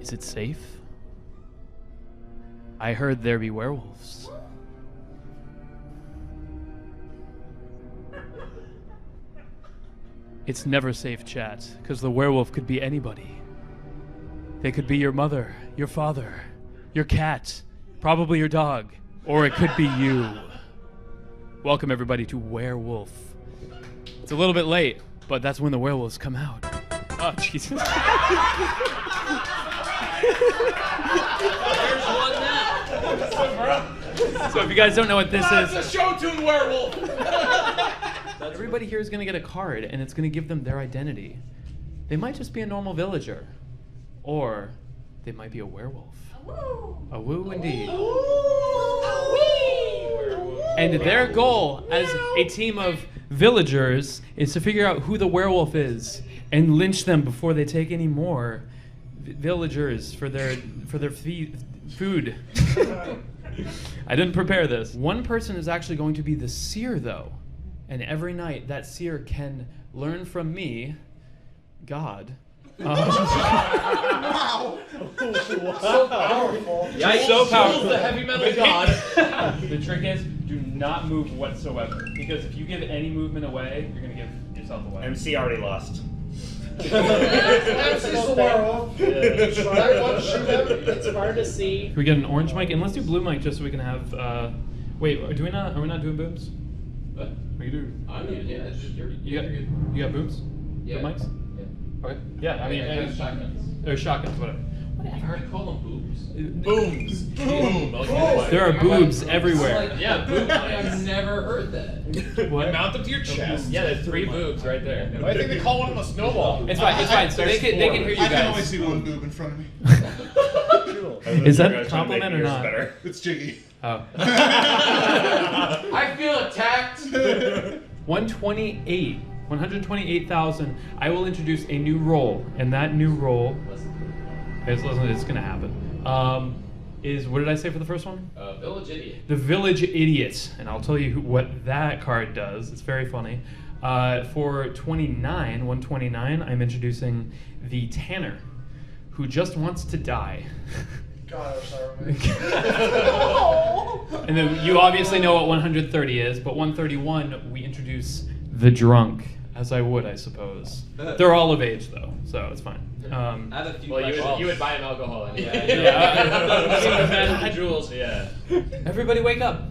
Is it safe? I heard there be werewolves. It's never safe, chat, because the werewolf could be anybody. They could be your mother, your father, your cat, probably your dog, or it could be you. Welcome, everybody, to Werewolf. It's a little bit late, but that's when the werewolves come out. Oh, Jesus. There's one now. So if you guys don't know what this is... It's a show tune werewolf! Everybody here is going to get a card, and it's going to give them their identity. They might just be a normal villager, or they might be a werewolf. A woo indeed. And their goal as a team of villagers is to figure out who the werewolf is and lynch them before they take any more villagers for their food. I didn't prepare this. One person is actually going to be the seer, though. And every night, that seer can learn from me, God. Wow! So powerful. Yikes. So powerful. The heavy metal god. The trick is, do not move whatsoever. Because if you give any movement away, you're going to give yourself away. MC already lost. MC's the werewolf. Right, one, shoot him. It's hard to see. Can we get an orange mic? And let's do blue mic just so we can have, wait, are we not doing boobs? What? We do. I'm good, yeah. It's just, you're good. You got boobs? Yeah. Good mics? Yeah. Okay. Yeah, I mean, shotguns. or shotguns, whatever. I've heard call them boobs. Booms. Boom. There are boobs everywhere. Like, yeah, boobs. I've never heard that. What? Mount them to your chest. Yeah, there's 3 boobs right there. I think they call one of them a snowball. It's fine, it's fine. So they can hear you I can only guys. see one boob in front of me. Is that a compliment or not? It's Jiggy. Oh. I feel attacked. 128,000. I will introduce a new role, and that new role, it's gonna happen. Is what did I say for the first one? Village idiot. The Village Idiot, and I'll tell you what that card does. It's very funny. For 129, I'm introducing the Tanner, who just wants to die. God, I'm sorry, man. And then you obviously know what 130 is, but 131, we introduce the Drunk, as I would, I suppose. They're all of age, though, so it's fine. I have a few Well, questions. you would buy him alcohol anyway. Yeah. Jewels. Yeah. Everybody wake up.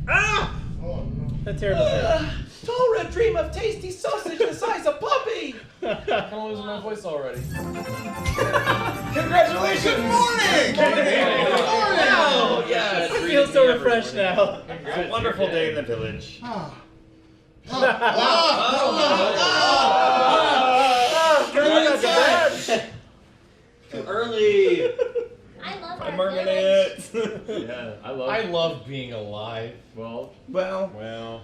Oh, no. That's terrible. Tall red dream of tasty sausage the size of puppy. I'm losing my voice already. Congratulations! Good morning! Wow, yeah. I feel so refreshed now. It's a wonderful day in the village. Too early. I love I'm our marking village. it. Yeah, I love being alive. Well,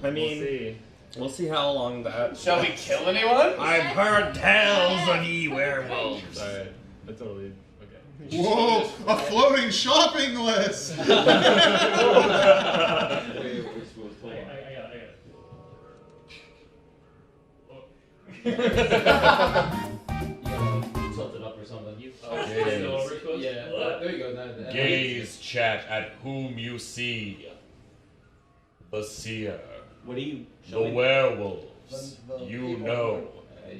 I mean, we'll see how long that. Shall we kill anyone? I've heard tales of ye werewolves. Alright, that's totally okay. Whoa, a floating shopping list! I got it. Tilt it up or something. Yeah. There you go. Gaze, chat, at whom you see. The seer. What do you? The werewolves. You know.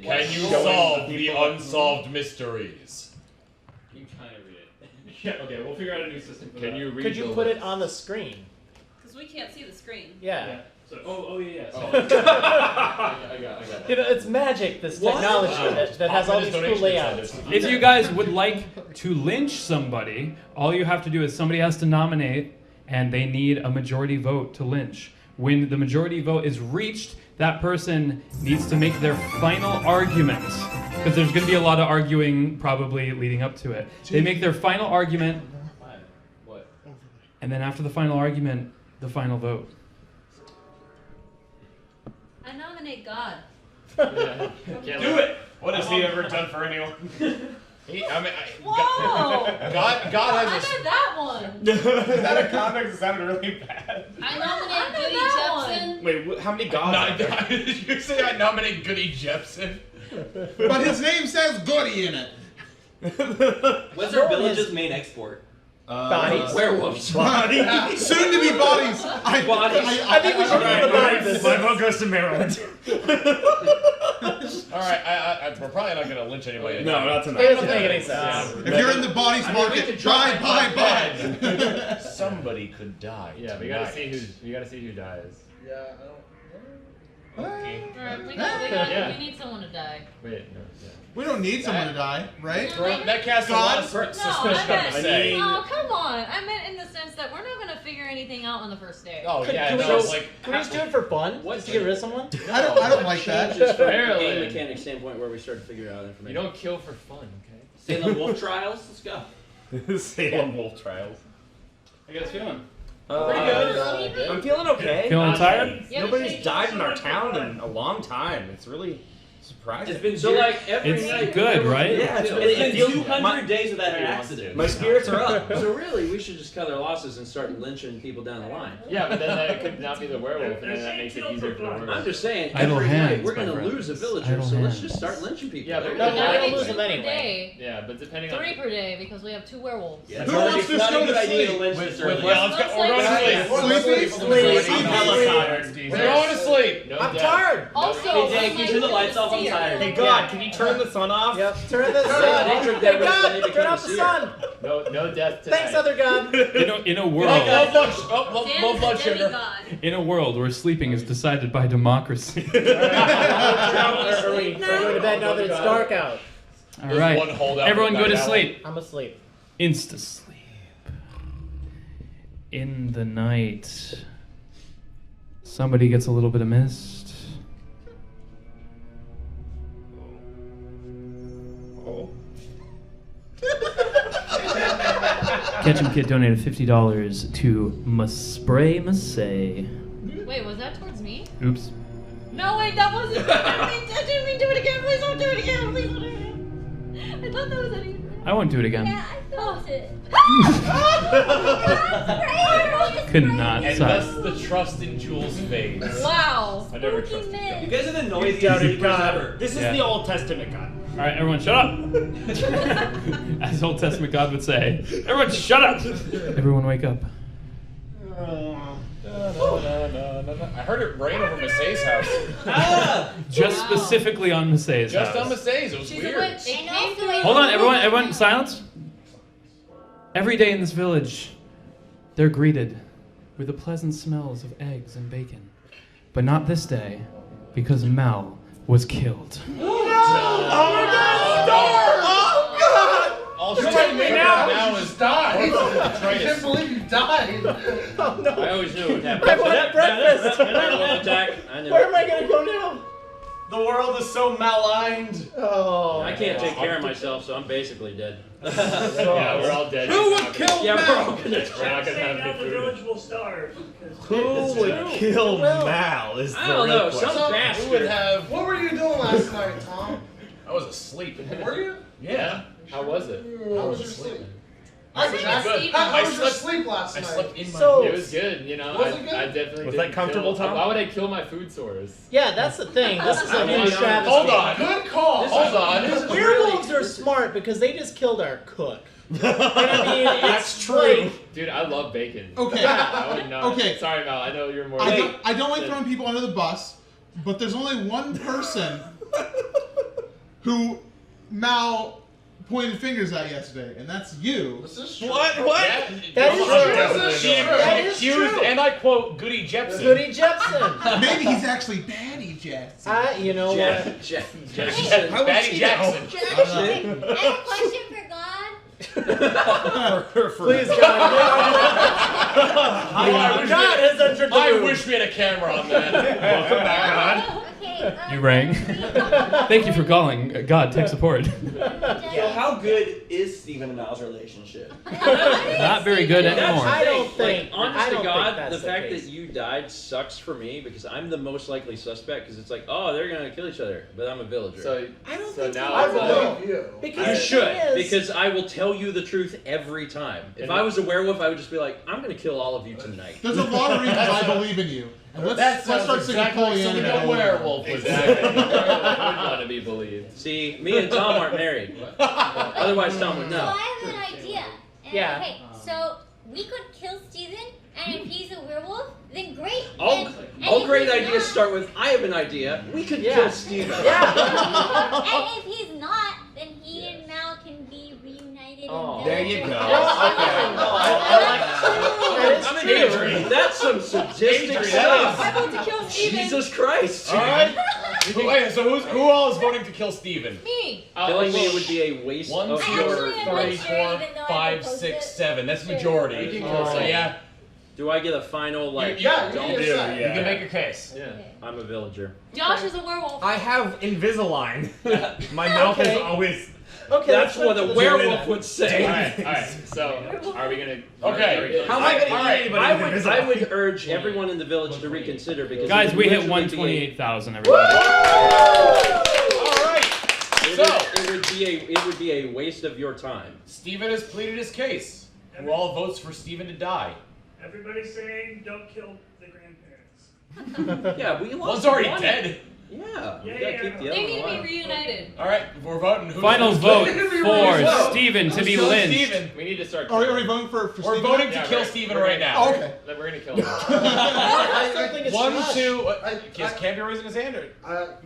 Can you Showing solve the the people- unsolved mysteries? You kind of read it. Yeah, okay, we'll figure out a new system for Can that. you read Could you the put it list? on the screen? Because we can't see the screen. Yeah. So, yeah. I got it. You know, it's magic, this technology that has all these cool layouts. If you guys would like to lynch somebody, all you have to do is somebody has to nominate, and they need a majority vote to lynch. When the majority vote is reached, that person needs to make their final argument. Because there's going to be a lot of arguing probably leading up to it. They make their final argument, What? and then after the final argument, the final vote. I nominate God. Do it. What has he ever done for anyone? Whoa! God I has got that one. Is that a context? It sounded really bad. I nominate Goody that Jepson. Wait, how many gods? Did you say I nominate Goody Jepson? But his name says Goody in it. What's our village's main export? Bodies. Werewolves. Bodies. Soon to be bodies. Bodies. I think we should do the body business. My vote goes to Maryland. Alright, we're probably not gonna lynch anybody. No, not It tonight. doesn't make any sense. If you're in the bodies I mean, we market, could try buy. Somebody could die. Yeah, we gotta see who dies. Yeah, I don't. Alright, Yeah. we need someone to die. Wait, no. Yeah. We don't need someone to die, right? That casts a lot of suspicion I to say. Oh, come on. I meant in the sense that we're not going to figure anything out on the first day. Oh, yeah, Can we no, just, like. can we just do it for fun? Just to get rid of someone? I don't like that. Changes from a Barely. game mechanic standpoint where we start to figure out information. You don't kill for fun, okay? Salem Wolf Trials, let's go. Salem Wolf Trials. How you guys feeling? Pretty good. I'm feeling okay. Feeling tired? Yeah, Nobody's died in our town in a long time. It's really surprising. It's been So like every It's night. good, right? Yeah, It's it been feels 200 days without an accident. My spirits are up. So really, we should just cut our losses and start lynching people down the line. Yeah, but then that could not be the werewolf, and then that makes it easier for the werewolf. I'm just saying, Idle every hands, night we're my gonna friends. lose a villager, Idle so let's hands. just start lynching people. Yeah, but No, no, we're gonna Nine lose them per anyway. day. yeah, but depending on 3 per day because we have 2 werewolves. Yeah. Who wants to Not go a good to idea to sleep? lynch this early. Yeah, let's go. We're going to sleep. Sleep. I'm hella tired. We're going to sleep. No I'm death. tired. Also, Hey, Jake, you turn the lights off, I'm tired. Hey God, can you turn the sun off? Yep, turn the sun. Nature of Hey that was God, they turn became off the seer. sun. No death tonight. Thanks, other God. In a world, Low blood Dan's a sugar. demigod. in a world where sleeping is decided by democracy. Are we going to bed now that it's dark out? All There's right, one holdout everyone for go to that sleep. I'm asleep. Insta sleep. In the night, somebody gets a little bit of mist. Ketchum Kid donated $50 to Spray Massay. Wait, was that towards me? Oops. No, wait, that wasn't. I didn't mean do it again. Please don't do it again. Please don't do it again. I thought that was anything. I won't do it again. I felt it. Could not And stop. thus the trust in Jules fades. Wow. I never trusted You God. guys are the noisiest Doubted sleepers God. ever. This is Yeah. the Old Testament God. All right, everyone, shut up. As Old Testament God would say, everyone, shut up. Everyone, wake up. I heard it rain over Massay's house. Just specifically on Massay's Just on house. Massay's. It was She's weird. a witch. It came through. Hold on, everyone, silence. Every day in this village, they're greeted with the pleasant smells of eggs and bacon. But not this day, because Mal was killed. All she's doing now is die. I can't believe you died. I always knew it would happen. I wanted breakfast. Werewolf attack. I knew Where it. am I going to go now? The world is so maligned. Oh. I can't take care of myself, so I'm basically dead. Yeah, we're all dead. Who would kill Yeah, we're all Mal? gonna We're not gonna have any food. will starve. Who would kill Mal is the I don't real know, question. some Who would bastard. have? What were you doing last night, Tom? I was asleep. Were you? Yeah. How was it? How was your sleep? I think it's Good. Steven. How I was your slept- sleep last I night? slept in my So- It was good, you know. Was it good? I definitely Was didn't that comfortable, kill, Tom? Why would I kill my food source? Yeah, that's the thing. This is a new Hold travesty. Hold on. Good call. Hold on. Werewolves are smart because they just killed our cook. And I mean, That's it's true. like- Dude, I love bacon. Okay. I would not. Okay. Sorry, Mal. I know you're more. I don't like throwing people under the bus, but there's only one person who Mal pointed fingers at yesterday, and that's you. This is true. What? That's I'm true. definitely She doing it. That She is accused, true. and I quote, Goody Jepsen. Goody Jepsen. Maybe he's actually Batty Jackson. You know what? Batty Jackson. I have a question for God. Please, God. God has entered the I room. wish we had a camera on that. Welcome back, God. Okay. You rang. Thank you for calling. God, tech support. So how good is Steven and Mal's relationship? Not very good anymore. I don't think. Like, honest I to don't God, think that's the fact case. that you died sucks for me because I'm the most likely suspect. Because it's like, oh, they're gonna kill each other, but I'm a villager. So, I don't so think now I it's like, believe you. Because you the should, thing is- because I will tell you the truth every time. If I was a werewolf, I would just be like, I'm gonna kill all of you tonight. There's a lot of reasons I believe in you. And let's That start sounds singing exactly like something Pollyanna. a werewolf would exactly. I would want to be believed. See, me and Tom aren't married. Otherwise, Tom would So know. I have an idea. And, Yeah. Okay, so we could kill Steven, and if he's a werewolf, then great. All if great he's ideas not- start with, I have an idea. We could Yeah. kill Steven. And if he's not, then he and Mal can be reunited. in There you village. go. That is true. That's some sadistic stuff. I vote to kill Steven. Jesus Christ. All right. Wait, so who all is voting to kill Steven? Me. Killing me would be a waste 1, of 2, your... actually am 3, sure, 4, even though I 5, proposed 6, it. 7. That's Sure. majority. You can kill So Steven. yeah. Do I get a final, like, Yeah, you don't can do? decide. You Yeah. can make your case. Yeah. I'm a villager. Josh is a werewolf. I have Invisalign. My mouth is always. Okay, That's what a let's- werewolf would say. Alright, so are we gonna... Okay. How am I gonna eat anybody I with would, Invisalign? I would urge everyone in the village to reconsider because Guys, it we hit would literally be 128,000, everybody. Alright. It So, would be a waste of your time. Steven has pleaded his case. Who all votes for Steven to die? Everybody's saying don't kill the grandparents. Yeah, we lost One's already one. dead. Yeah, we Yeah, gotta yeah. keep the other They one need to be alive. reunited. Alright, we're voting. Who's Final who's vote voting? for Steven to be Kill lynched. Steven. We need to start... Are we voting for We're Steven? voting to Yeah, kill we're- Steven we're right gonna- now. Oh, okay. We're gonna kill him. I still think it's 1, Josh. 2. I- Yes, can't be raising his hand.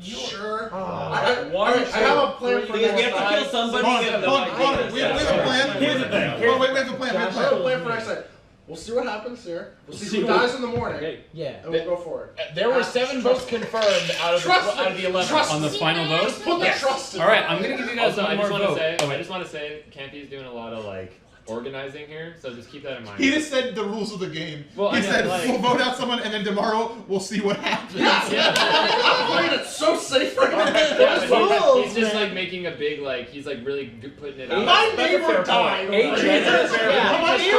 Sure. One, I have a plan for Because we have next to time. kill somebody. Hold on, and hold on, hold on. We have a plan. Here's the thing. Oh, wait, we have a plan. We have I have a a plan. plan for next time. We'll see what happens here. We'll see who dies in the morning, Okay. Yeah. and we'll go for it. There were 7 votes confirmed out of the 11. Trust On the me. final vote? Just put the trust in All right, it. I'm gonna give you guys Also, one I more just want to vote. say, Oh, I wait. just want to say, Campy's doing a lot of like organizing here, so just keep that in mind. He just said the rules of the game. Well, He I meant, said like- we'll vote out someone, and then tomorrow we'll see what happens. I'm playing it so safe right now. Yeah, but rules, he's just man. like making a big like he's like really putting it out. My That's a fair neighbor died. point. Agent Yeah. just told me she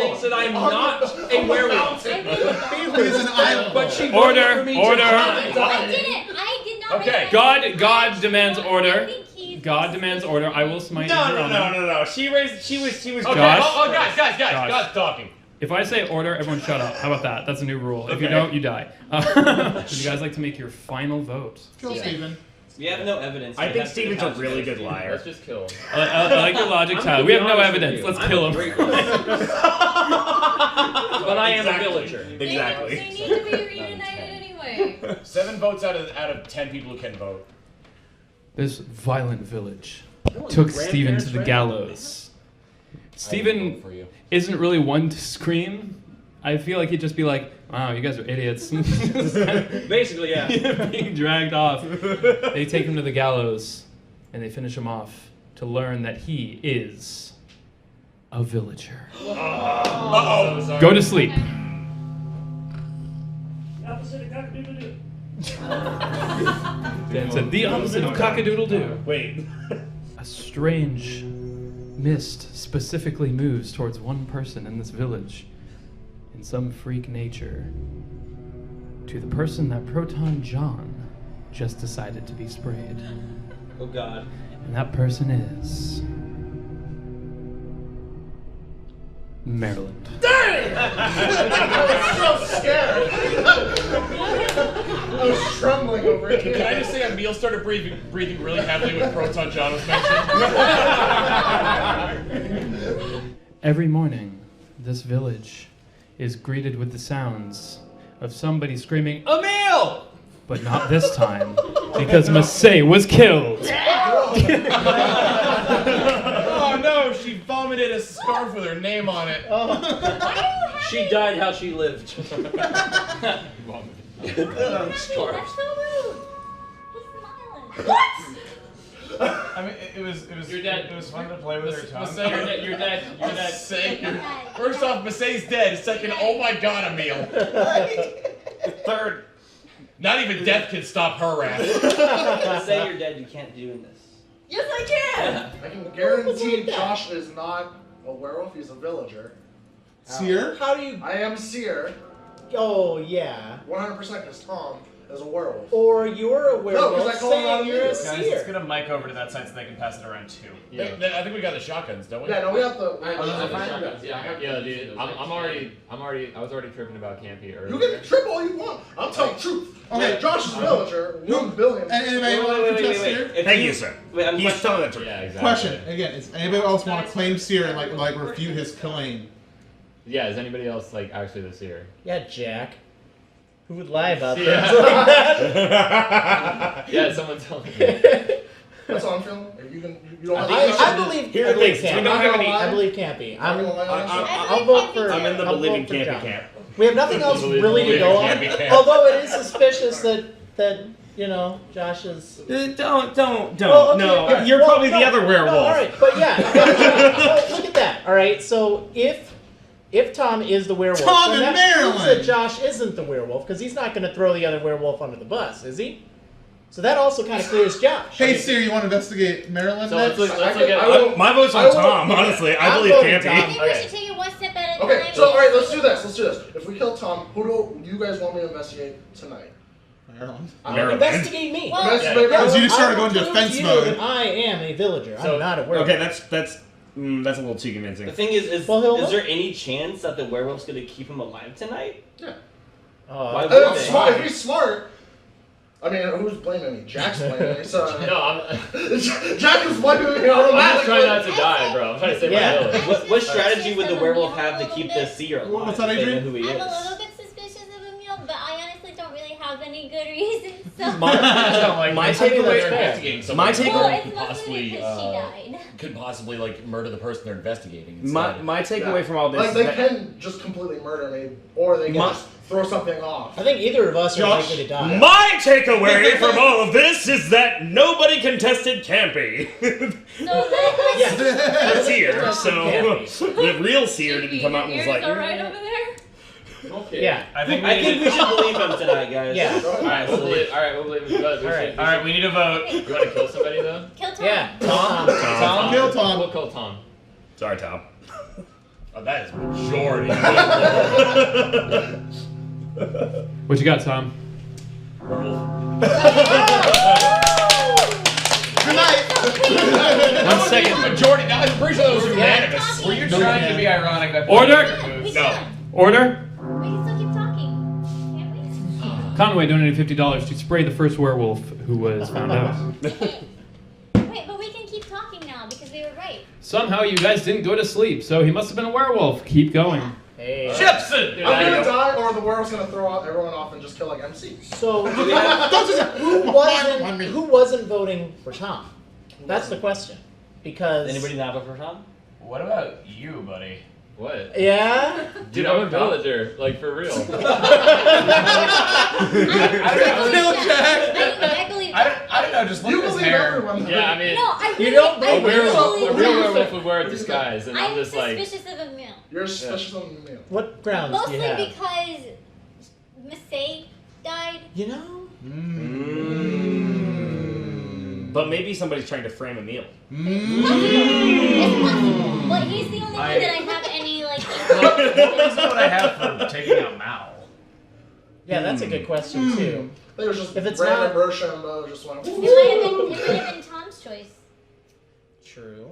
thinks that I'm not a werewolf. He is an island. But she Order, voted for me to order. die. I didn't. I did not. Okay. God demands order. I think he's God demands order. I will smite No, you. no, no, no, no. She was. Okay, Josh. oh, guys, Josh. God's talking. If I say order, everyone shut up. How about that? That's a new rule. If you don't, you die. Would you guys like to make your final vote? Kill Steven. We have no evidence. I It think has to be Steven's a really contradicted. good liar. Let's just kill him. I like your logic, I'm Tyler. gonna We be have no honest with evidence. you. Let's I'm kill a him. great liar. But I am Exactly. a villager. Exactly. They need to be reunited anyway. 7 votes out of 10 people who can vote. This violent village took Stephen to the gallows. Stephen For you. isn't really one to scream. I feel like he'd just be like, wow, you guys are idiots. Basically, yeah. Being dragged off. They take him to the gallows and they finish him off to learn that he is a villager. So sorry. Go to sleep. The opposite of cock-a-doodle-doo. Dan said the opposite of cock-a-doodle-doo. Wait. A strange mist specifically moves towards one person in this village in some freak nature to the person that Proton John just decided to be sprayed. Oh God. And that person is Maryland. I was so scared. I was trembling over it. Can I just say Emil started breathing really heavily when Proton John was mentioned? Every morning, this village is greeted with the sounds of somebody screaming, Emil! But not this time, because Massey was killed. Oh no, she vomited a scarf with her name on it. She died how she lived. That's so rude. He's smiling. What? I mean, it was You're dead. It was fun to play with her tongue. You're dead. Massey. First off, Massey's dead. Second, oh my god, Emil. Third, not even death can stop her wrath. Say you're dead, you can't do this. Yes, I can. I can guarantee Josh is not a werewolf, he's a villager. Seer? How do you? I am Seer, Oh yeah. 100% because Tom as a werewolf. Or you're a No, werewolf 'cause I call him out saying you're a Guys, let's seer. get a mic over to that side so they can pass it around too. Yeah. I think we got the shotguns, don't we? Yeah, no, we have the. Yeah, dude. I was already tripping about Campy earlier. You can trip all you want. I'm telling the truth. Okay. Yeah, Josh is villager. 1 billion. Anybody want to contest seer? Thank you, sir. Wait, He's telling the truth. Yeah, exactly. Question again: is anybody else want to claim seer and like refute his claim? Yeah, is anybody else like actually the seer? Yeah, Jack. Who would lie about Yeah. things like that? Yeah, someone tell me. That's how I'm feeling. If you can, you don't have I believe Here are the things. We Campy. don't have any. I believe Campy. I'm I'll vote for. in the I'll believing vote for campy John. camp. We have nothing else really to go on. Although it is suspicious that you know Josh is. Don't. Well, okay, No, yeah. you're Well, probably no, the other werewolf. No, all right, but yeah. Well, look at that. All right, so if Tom is the werewolf, Tom then and that proves Marilyn! that Josh isn't the werewolf because he's not going to throw the other werewolf under the bus, is he? So that also kind of clears Josh. Hey, seer, you want to investigate Maryland So next? let's look at. My vote's on Tom, honestly. I believe voting campy. Tom. I think we should take it one step at a time. Okay, so alright, let's do this. If we kill Tom, who do you guys want me to investigate tonight? Maryland. Investigate me. Well, Because you just started I going will to prove defense to you mode. that I am a villager. So- I'm not a werewolf. Okay, that's a little too convincing. The thing is Well, he'll there any chance that the werewolf's gonna keep him alive tonight? Yeah. Why would If they? smart, if he's smart. I mean, who's blaming me? Jack's blaming me. So No, I'm Jack is blaming me just automatically. trying not to die, bro. I'm trying to save Yeah. my village. What strategy would the werewolf have to keep the seer alive? What's that, if they know Adrian? who he I'm is? a little bit suspicious of Emil, but I honestly don't really have any good reasons. So. My takeaway. Investigating someone My who takeaway- Well, could it's mostly possibly because she died. could possibly like murder the person they're investigating. My Instead. takeaway from all this Like is they that can just completely murder me, or they can just throw something off. I think either of us are Josh, likely to die. my takeaway from all of this is that nobody contested campy. So that Yes. That's here, Campy. so the real seer didn't come out and was like, right over there. Okay. Yeah. I think I think we should believe him tonight, guys. Yeah. All right, we'll believe. All right, we'll believe. All right, we need a vote. You want to kill somebody though? Kill Tom. Yeah. Tom, kill Tom. We'll kill Tom. sorry, Tom. Oh, that is majority. What you got, Tom? Good night. 1 second. Majority. Now I'm pretty sure that was unanimous. Were you trying to be ironic? By Order! We No. can. Order! We can still keep talking. Can't we? Conway donated $50 to spray the first werewolf who was found out. Wait, but we can keep talking now because we were right. Somehow you guys didn't go to sleep, so he must have been a werewolf. Keep going. Hey. Jepson! I'm gonna die, or the world's gonna throw out everyone off and just kill like MC. So who wasn't voting for Tom? That's the question. Because Anybody not vote for Tom? What about you, buddy? What? yeah. Dude, I'm a villager. Like for real. I believe I don't know, just look You at his believe hair. everyone. Yeah, I mean, No, I really, You don't I a believe really real believe werewolf would wear a disguise, and I'm I'm just like. suspicious of Emil. You're suspicious of me. What grounds do Mostly you have? because Mistake died. You know? But maybe somebody's trying to frame a meal. It's possible. But he's the only one that I have any like. That's what I have for taking out Mal. Yeah, that's a good question too. I think it was just If it's random not- Rochambeau just went. It might have been Tom's choice. True.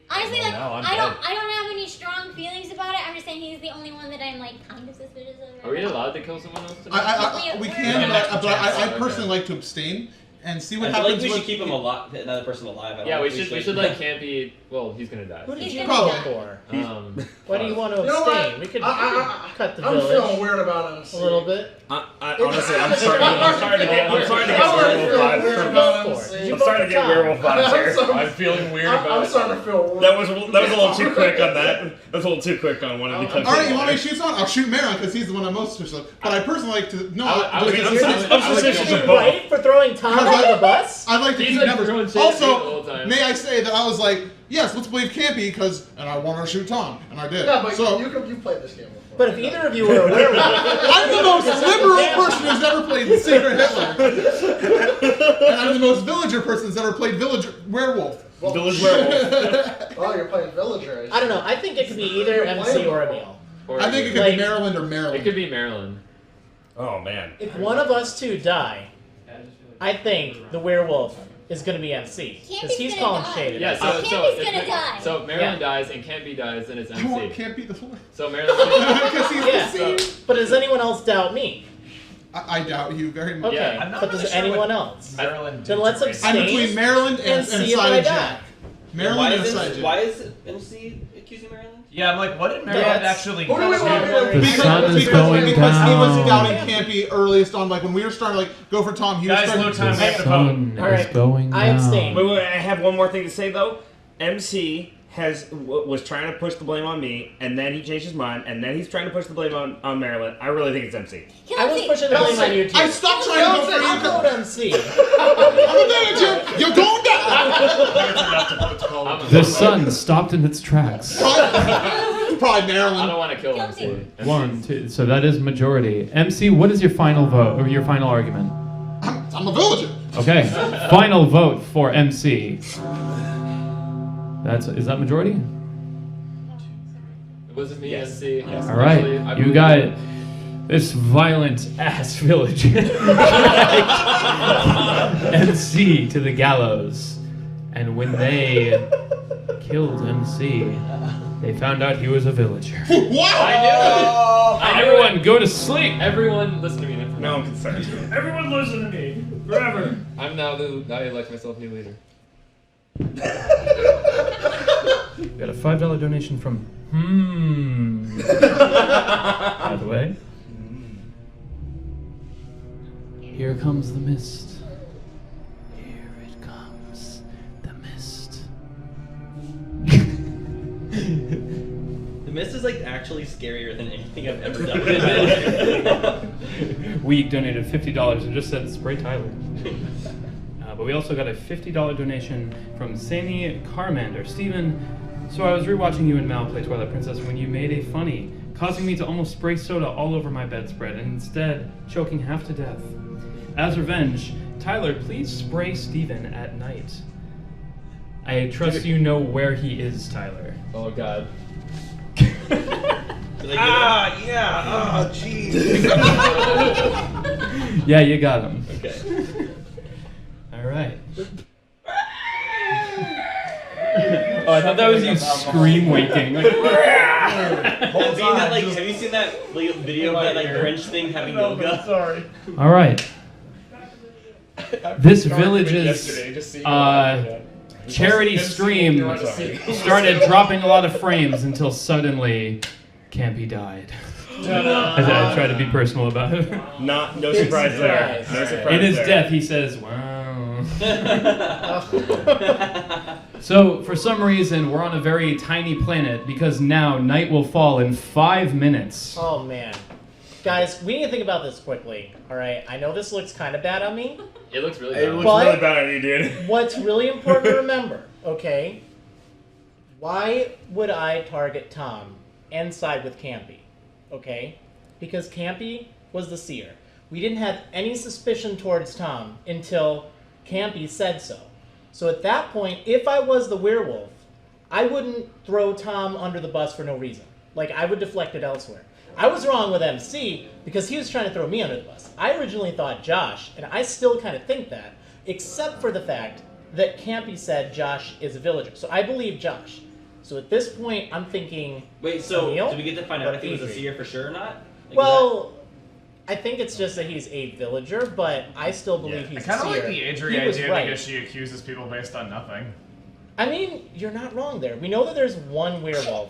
Honestly, like now I'm I don't have any strong feelings about it. I'm just saying he's the only one that I'm like kind of suspicious of. Are we allowed to kill someone else tonight? We can, but I personally like to abstain and see what I feel happens. like we should with- keep him alive, another person alive. I don't Yeah, know we if should like Campy. Well, he's gonna die. Who did He's you gonna vote die. for? Why do you want to You know what? abstain? We could cut the I'm feeling village weird about MC. a little bit. Honestly, I'm starting to get werewolf vibes. I'm starting to get werewolf vibes here. I'm feeling weird about I'm it. starting to feel weird. That was a little too quick on that. That was a little too quick on one of the countries. All right, you want me to shoot someone? I'll shoot Marilyn because he's the one I'm most suspicious of. But I personally like to I'm because suspicious You're of both. right for throwing Tom under the bus. I like to He's keep like numbers. throwing shade at me the whole Also, time. may I say that I was like, yes, let's believe Campy because, and I wanted to shoot Tom, and I did. Yeah, but so you played this game before. But if either of you were a werewolf, I'm the most liberal person who's ever played Secret Hitler, and I'm the most villager person who's ever played werewolf. Village werewolf. Oh, you're playing Villager. I don't know. I think it could be either MC or Emil. Or I think it could Like- be Maryland or Maryland. It could be Maryland. Oh man. If one of us two die, I think the werewolf is going to be MC. Because he's calling shade. Yeah, Campy's gonna die. So if Marilyn dies and Campy dies, then it's MC. I want Campy the fourth. So Marilyn. But does anyone else doubt me? I doubt you very much. Okay, I'm not but really does sure anyone what else? Maryland Then let's abstain. I'm between Maryland and see if I Side die. Jack. Maryland and Side Jack. Why is MC accusing Maryland? Yeah, I'm like, what did Maryland actually do? The sun is going because he was down. doubting Campy earliest on, like when we were starting to like go for Tom. He Guys, was no starting time. We have The to vote. sun All right, is going I abstain. down. Wait, I have one more thing to say though. MC was trying to push the blame on me, and then he changed his mind, and then he's trying to push the blame on Maryland. I really think it's MC. I was pushing the blame on you too. I stopped trying to go for I'll you. vote MC. I'm a manager. You're going down. The sun stopped in its tracks. Probably Maryland. I don't want to kill MC. 1, 2. So that is majority. MC, what is your final vote or your final argument? I'm a villager. Okay. Final vote for MC. Is that majority? It wasn't me, MC. Yes. All right. Actually, I You believe- got this violent ass village. MC to the gallows. And when they killed MC, they found out he was a villager. What? I knew it. Everyone go to sleep. Everyone listen to me. Now I'm concerned. Everyone listen to me. Forever. I'm now I elect myself new leader. We got a $5 donation from by the way. Here comes the mist. Here it comes. The mist. The mist is like actually scarier than anything I've ever done. We donated $50 and just said spray Tyler. But we also got a $50 donation from Sammy Carmander. Steven, so I was rewatching you and Mal play Twilight Princess when you made a funny, causing me to almost spray soda all over my bedspread and instead choking half to death. As revenge, Tyler, please spray Steven at night. I trust you know where he is, Tyler. Oh God. Yeah. Oh, jeez. Yeah, you got him. Okay. All right. Oh, I thought that was you scream waking. Like, Have you seen that video of that like Grinch thing having yoga? Sorry. all right. This Yesterday, village's just see charity stream started dropping a lot of frames until suddenly Campy died. I tried to be personal about it. No surprise there. No surprise In his there. death, he says, "Wow." So, for some reason, we're on a very tiny planet because now night will fall in 5 minutes. Oh man. Guys, we need to think about this quickly. Alright, I know this looks kind of bad on me. It looks really It bad. looks But- really bad on you, dude. What's really important to remember, okay? Why would I target Tom and side with Campy? Okay? Because Campy was the seer. We didn't have any suspicion towards Tom until Campy said so. So at that point, if I was the werewolf, I wouldn't throw Tom under the bus for no reason. Like, I would deflect it elsewhere. I was wrong with MC because he was trying to throw me under the bus. I originally thought Josh, and I still kind of think that, except for the fact that Campy said Josh is a villager. So I believe Josh. So at this point, I'm thinking. Wait, so Emil did we get to find out or if he was a Adri? seer for sure or not? Like, Well, I think it's just that he's a villager, but I still believe I he's a kind of seer. like the Adri He was idea right. because she accuses people based on nothing. I mean, you're not wrong there. We know that there's one werewolf.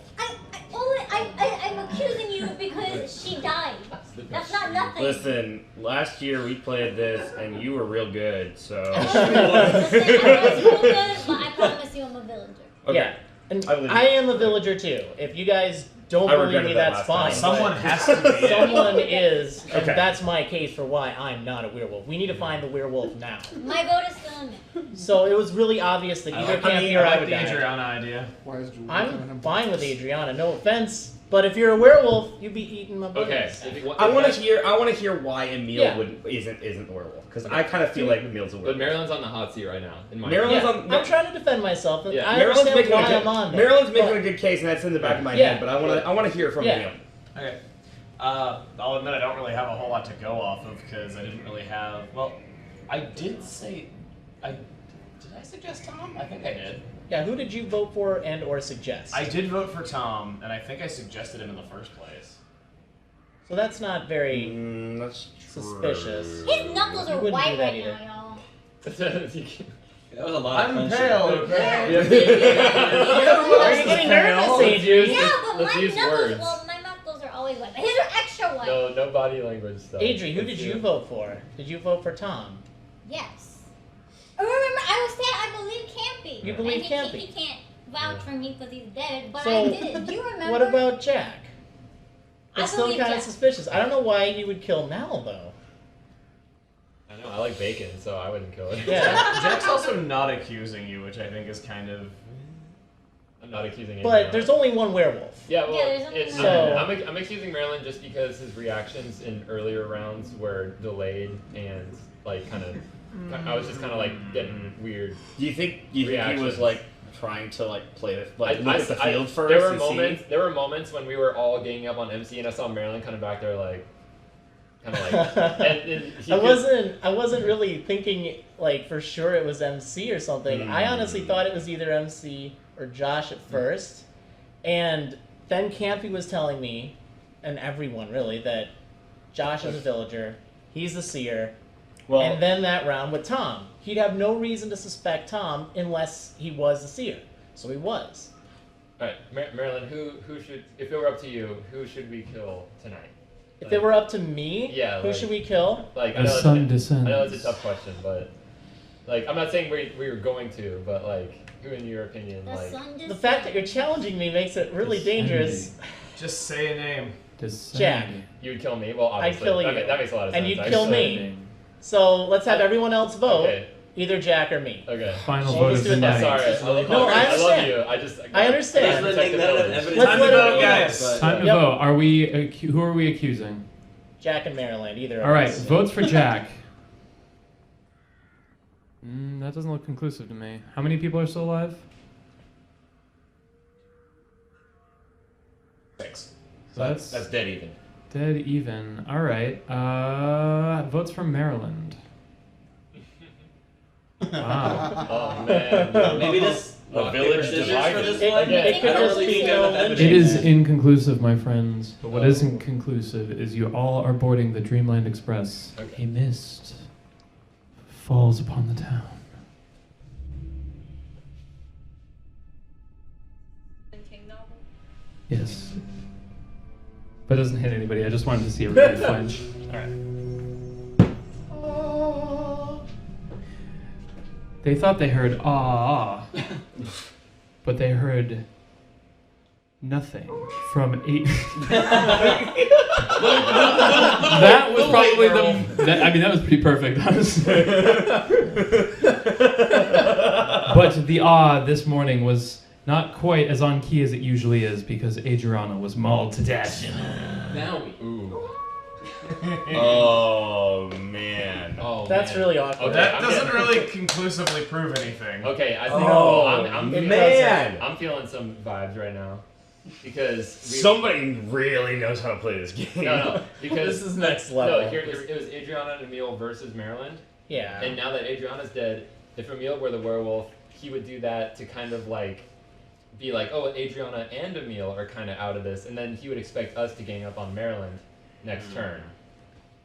I'm accusing you because she died. That's not nothing. Listen, last year we played this and you were real good, so. Listen, I was real good, but I promise you I'm a villager. Okay. Yeah, and I believe I am a villager too. If you guys don't I believe regretted me, that that's last fine. time. Someone but has to be. Someone is, and Okay. that's my case for why I'm not a werewolf. We need to find the werewolf now. My vote is still in there. So it was really obvious that either Campy or I I like would the die. Adriana idea. Why is Julie I'm fine with Adriana, no offense. But if you're a werewolf, you'd be eating my butt. Okay. I want to hear why Emil Yeah. isn't the werewolf, because I kind of feel like Emil's a werewolf. But Maryland's on the hot seat right now. In my Maryland's Yeah, on. I'm trying to defend myself. And Yeah. I Maryland's understand making why a I'm on good. there. Maryland's making but- a good case, and that's in the back of my Yeah. head. But I want to hear it from Yeah. Emil. Okay. I'll admit I don't really have a whole lot to go off of because I didn't really have. Well, I did say. Did I suggest Tom? I think I did. Yeah, who did you vote for and or suggest? I did vote for Tom, and I think I suggested him in the first place. So that's not very suspicious. His knuckles are You wouldn't white do that right either. now, That was a lot of I'm fun pale, shit. okay? Are you getting nervous, Adrian? y'all. Yeah, but Let's my use knuckles, words. well, my knuckles are always white. But his are extra white. No body language stuff. Adrian, who did you vote for? Did you vote for Tom? Yes. Remember, I was saying I believe Campy. You believe and Campy. He can't vouch for me because he's dead, but So, I did. Do you remember? What about Jack? I It's still believe kind of Jack. suspicious. I don't know why he would kill Mal, though. I know. I like bacon, so I wouldn't kill it. Yeah. Jack's also not accusing you, which I think is kind of. I'm not accusing anyone. But there's only one werewolf. Yeah, well, Yeah, there's only it's, one. So- I'm accusing Maryland just because his reactions in earlier rounds were delayed and like kind of. I was just kind of like getting weird. Do you think he reactions. was like trying to like play the look at the field first? There were and moments. see? There were moments when we were all ganging up on MC, and I saw Maryland kind of back there, like, kind of like. and he I wasn't really thinking like for sure it was MC or something. I honestly thought it was either MC or Josh at first, and then Campy was telling me, and everyone really, that Josh is a villager, he's the seer. Well, And then that round with Tom. He'd have no reason to suspect Tom unless he was the seer. So he was. All right, Maryland. Who should, if it were up to you, who should we kill tonight? If it were up to me, Yeah, who like- should we kill? Like, I The know sun it's, descends. I know it's a tough question, but like, I'm not saying we were going to, but like, who in your opinion, The like, sun just The fact that you're challenging me makes it really dangerous. Just say a name. Jack. you would kill me? Well, I'd obviously, kill you. That makes a lot of And sense. you'd kill actually. me. So let's have everyone else vote. Okay. Either Jack or me. Okay. Final Well, vote let's of do it the that night. way. Sorry. No, I I love understand. you. I understand. There's none of evidence. Let's Time let to vote, everyone guys. vote. Time to Yep. vote. Are we? Who are we accusing? Jack and Maryland, either. All of right, us. votes for Jack. That doesn't look conclusive to me. How many people are still alive? 6. So that's dead even. dead even. All right. Votes from Maryland. Wow. Oh man. Maybe this The rock, village paper, scissors divided. for this It- one. it could I don't just really be think no enough evidence. It is that. inconclusive, my friends. But what isn't conclusive is you all are boarding the Dreamland Express. Okay. A mist falls upon the town. Yes. But it doesn't hit anybody. I just wanted to see everybody flinch. Alright. They thought they heard ah, but they heard nothing from eight. That was probably that was pretty perfect, honestly. But the this morning was not quite as on key as it usually is because Adriana was mauled to death. Now we. Ooh. Oh man. Oh. That's man. really awkward. Okay, That I'm doesn't getting- really conclusively prove anything. Okay, I think Oh, I'm feeling man. I'm feeling some vibes right now because Somebody really knows how to play this game. no because This is next level. No, here it was Adriana and Emil versus Maryland, Yeah. and now that Adriana's dead, if Emil were the werewolf, he would do that to kind of like be like, oh, Adriana and Emil are kind of out of this, and then he would expect us to gang up on Maryland next turn.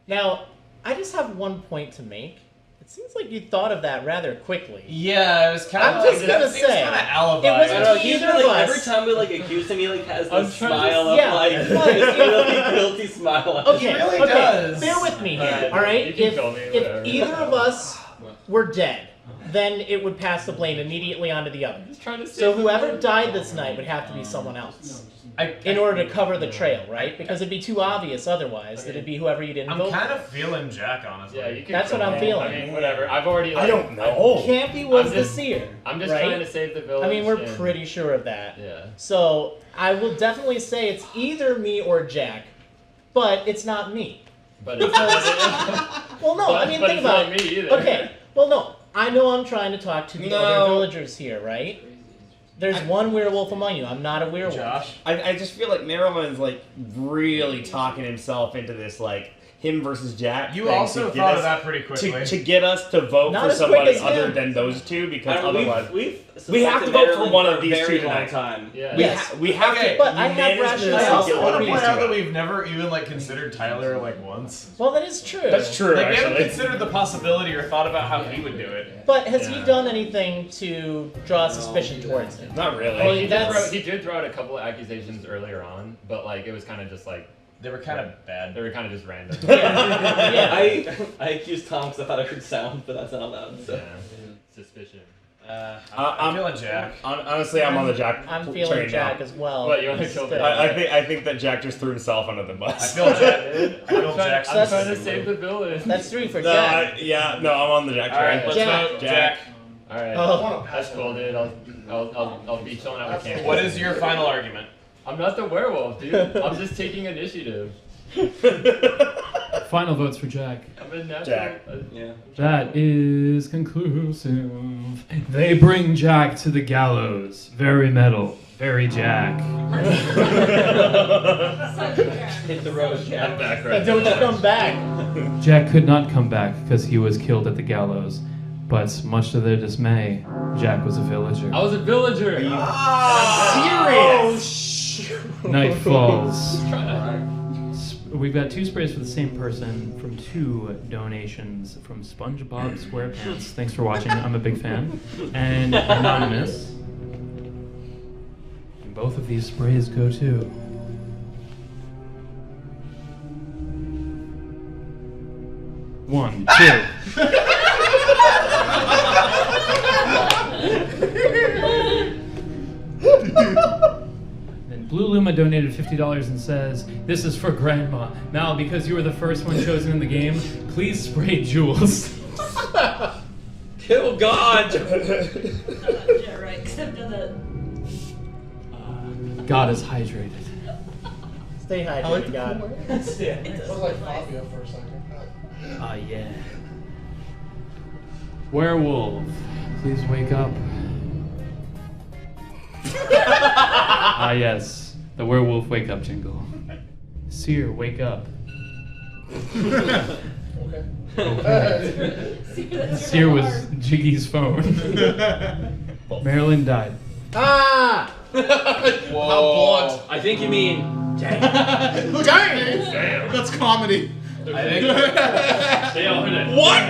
Now, I just have one point to make. It seems like you thought of that rather quickly. Yeah, it was kind I'm of just like gonna that seems say, kind of alibi. it was I don't know, he's Either like of us. every time we like accuse him, he like has I'm this trying to- smile of yeah, like like, this really guilty smile. On Okay, his really okay. does. Bear with me here, Alright, all right? you can kill me, whatever. If either of us were dead, then it would pass the blame immediately onto the other. Just trying to So save whoever died this night would have to be someone else in order to cover the trail, right? Because it'd be too obvious otherwise that it'd be whoever you didn't I'm vote kind for. of feeling Jack, honestly. Yeah, you can. That's kill what I'm me. feeling. I mean, whatever. I've already. I Like, don't know. Campy was I'm the just- seer. I'm just right? trying to save the village. I mean, we're and- pretty sure of that. Yeah. So I will definitely say it's either me or Jack, but it's not me. But it's Well, no, but, I mean, but think it's about not me either. Okay, well, no, I know I'm trying to talk to the No. other villagers here, right? There's one werewolf among you. I'm not a werewolf. Josh? I just feel like Maryland's like really talking himself into this like him versus Jack. You thing also to get thought of us- that pretty quickly. to get us to vote Not for as quick somebody as other him. than those two because otherwise We've we have to suspected vote for Maryland one for of a these very two long tonight. time. Yeah. We have Okay, to. but I have manage rationale. this I and also get want one to of point these out two that we've never even like considered Tyler like once. Well, that is true. That's true. Like we haven't Actually, considered the possibility or thought about how he would do it. But has he Yeah. done anything to draw suspicion towards him? not really. Well, He did, that's- he did throw out a couple of accusations earlier on, but like it was kind of just like They were kind of bad. they were kind of just random. Yeah, I accused Tom because I thought I heard sound, but that's not allowed. So. Yeah. Suspicion. I'm feeling Jack. Honestly, I'm on the Jack. I'm feeling train Jack now. as well. What, you wanna kill Still. Jack? I think that Jack just threw himself under the I bus. feel Jack. I feel Jack's. I'm trying to save the villain. That's 3 for No, Jack. I'm on the Jack All train. right, let's Jack. vote Jack. All right. Oh. That's cool, dude. I'll be chilling out with Cam. What is your final argument? I'm not the werewolf, dude. I'm just taking initiative. Final votes for Jack. I'm a natural. Jack. Yeah. That is conclusive. They bring Jack to the gallows. Very metal. Very Jack. Hit the road, Jack. Back And right. don't you come back. Jack could not come back because he was killed at the gallows. But much to their dismay, Jack was a villager. I was a villager. Night falls. Trying to- We've got 2 sprays for the same person from 2 donations from SpongeBob SquarePants. Thanks for watching. I'm a big fan. And Anonymous. And both of these sprays go to... One, two. And Blue Luma donated $50 and says, "This is for Grandma. Mal, because you were the first one chosen in the game, please spray Jules." Oh God! Yeah, right. Except for the. God is hydrated. Stay hydrated, God. I was like Fabio for a second. Ah, yeah. Werewolf, please wake up. Ah, yes. The werewolf wake up jingle. Seer, wake up. Okay. Seer was Jiggy's phone. Marilyn died. Ah! Whoa. How blunt. I think you mean. Dang. That's comedy. I think. They all heard it. What?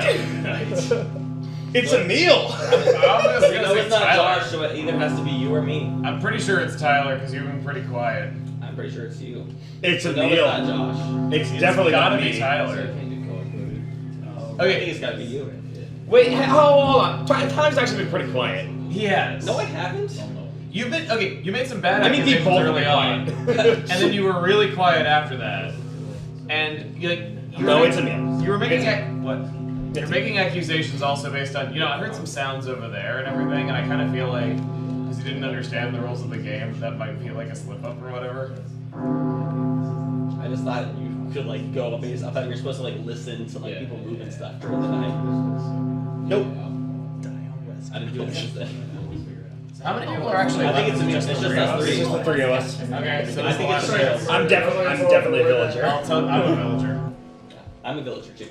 It's a meal. I'm just You gonna know say it's not Tyler. Josh, so it either has to be you or me. I'm pretty sure it's Tyler because you've been pretty quiet. I'm pretty sure it's you. It's a No, it's meal. not Josh. It's definitely gotta not be me. Tyler. I think it's gotta be you. Wait, hold on. Tyler's actually been pretty quiet. He has. No, I haven't. You've been okay. You made some bad I mean, they accusations both early been on, quiet. and then you were really quiet after that. And you like. You No, were it's a making- meal. You were making It's- what? You're making accusations also based on I heard some sounds over there and everything, and I kind of feel like because you didn't understand the rules of the game, that might feel like a slip up or whatever. I just thought you could like go based. I thought you were supposed to like listen to like people move and stuff during the night. Nope. I didn't do it then. How many people are actually? I think it's left? just the us three of three. It's just the 3 of us. Okay, so I think it's three of us. I'm definitely a villager. I'm a villager. I'm a villager too.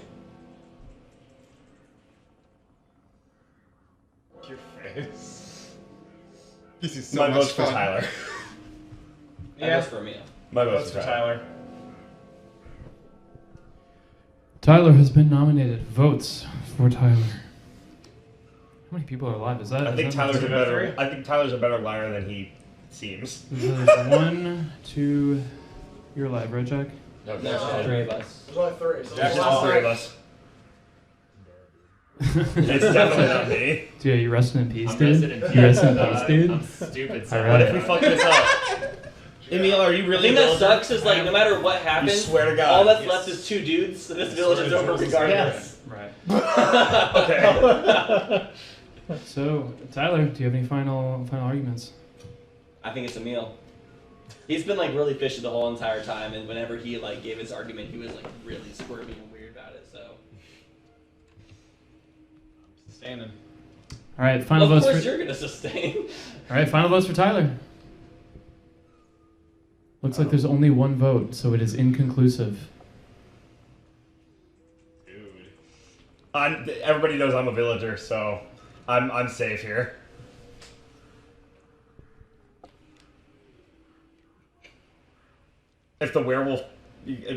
Your face. This is so My much vote's for fun. Tyler. Yeah. That's for me. My Votes vote's for Tyler. Tyler has been nominated. Votes for Tyler. How many people are alive? Is that? I think is that Tyler's a better liar than he seems. There's 1, 2. You're alive, right, Jack? No, there's three of us. There's only 3. So Jack's It's just the 3 of us. It's definitely not me. Dude, you resting in peace, I'm dude? resting in peace. You resting in peace, dude? I'm stupid. All son. right. What if we fuck this up? Emil, are you The really thing a that villager? sucks is like no matter what happens, swear to God. all that's Yes. left is 2 dudes. So this village is over regardless. Right. Okay. So, Tyler, do you have any final arguments? I think it's Emil. He's been like really fishy the whole entire time, and whenever he like gave his argument, he was like really squirmy and weird about it. So Standing. All right, final Well, of votes course for. you're gonna sustain. All right, final votes for Tyler. Looks like there's only one vote, so it is inconclusive. Everybody knows I'm a villager, so I'm safe here. If the werewolf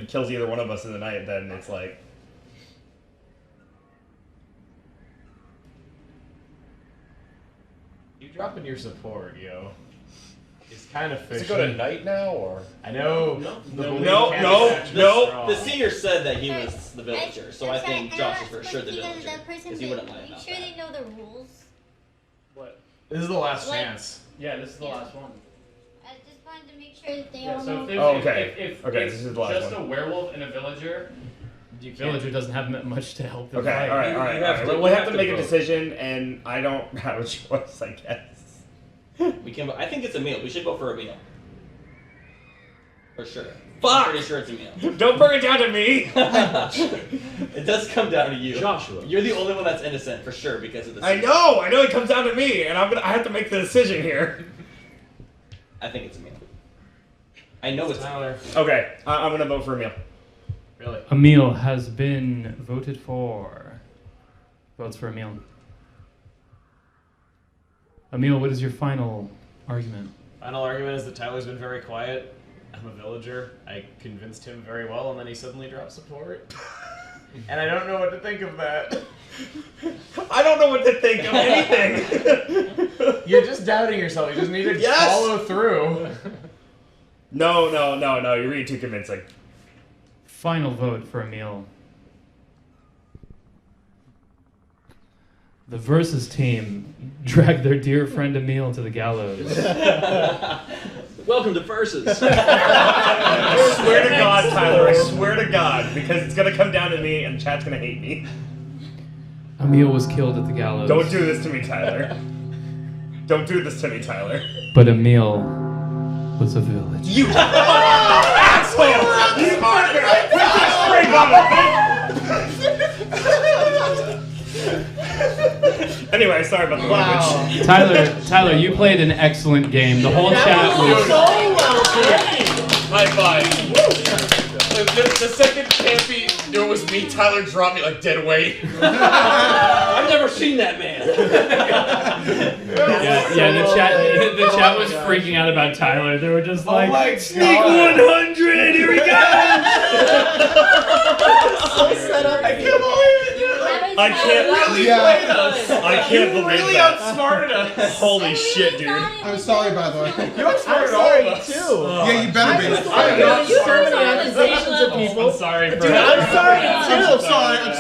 kills either one of us in the night, then it's like... You dropping your support, yo. It's kind of fishy. Does it go to night now, or? I know. No. The seer said that he was the villager, so I think Josh is for sure the villager. Because he wouldn't lie about Make sure they know the rules. What? This is the last Like- chance. Yeah, this is the last one. I just wanted to make sure that they Yeah, all so know. if there's if this is the last just one. a werewolf and a villager, villager doesn't have much to help them Okay, fight. all right. We have to make a decision, and I don't have a choice, I guess. We can. I think it's a meal. We should vote for a meal. For sure. Fuck! I'm pretty sure it's a meal. Don't bring it down to me! It does come down to you. Joshua. You're the only one that's innocent, for sure, because of this. I know it comes down to me, and I have to make the decision here. I think it's a meal. I know it's Tyler. Okay, I'm gonna vote for a meal. Really? Emil has been voted for. Votes for Emil. Emil, what is your final argument? Final argument is that Tyler's been very quiet. I'm a villager. I convinced him very well, and then he suddenly dropped support. And I don't know what to think of that. I don't know what to think of anything. You're just doubting yourself. You just need to follow through. No, you're really too convincing. Final vote for Emil. The Versus team dragged their dear friend Emil to the gallows. Welcome to Versus. I swear to God, Tyler, I swear to God, because it's gonna come down to me and chat's gonna hate me. Emil was killed at the gallows. Don't do this to me, Tyler. Don't do this to me, Tyler. But Emil was a village. You asshole! You fucker! Anyway, sorry about the language. Tyler, you played an excellent game. The whole chat was so well played. High five. The second campy, it was me. Tyler dropped me like dead weight. I've never seen that man. Yeah, the chat was freaking out about Tyler. They were just like, Sneak 100, here we go! So set up. I can't believe it, dude. I can't really played us. I can't believe really that. outsmarted us. Holy shit, dude. I'm sorry, by the way. You outsmarted all of us. Too. Yeah, you better be. I'm not so many accusations of people. I'm sorry for Dude, I'm sorry I'm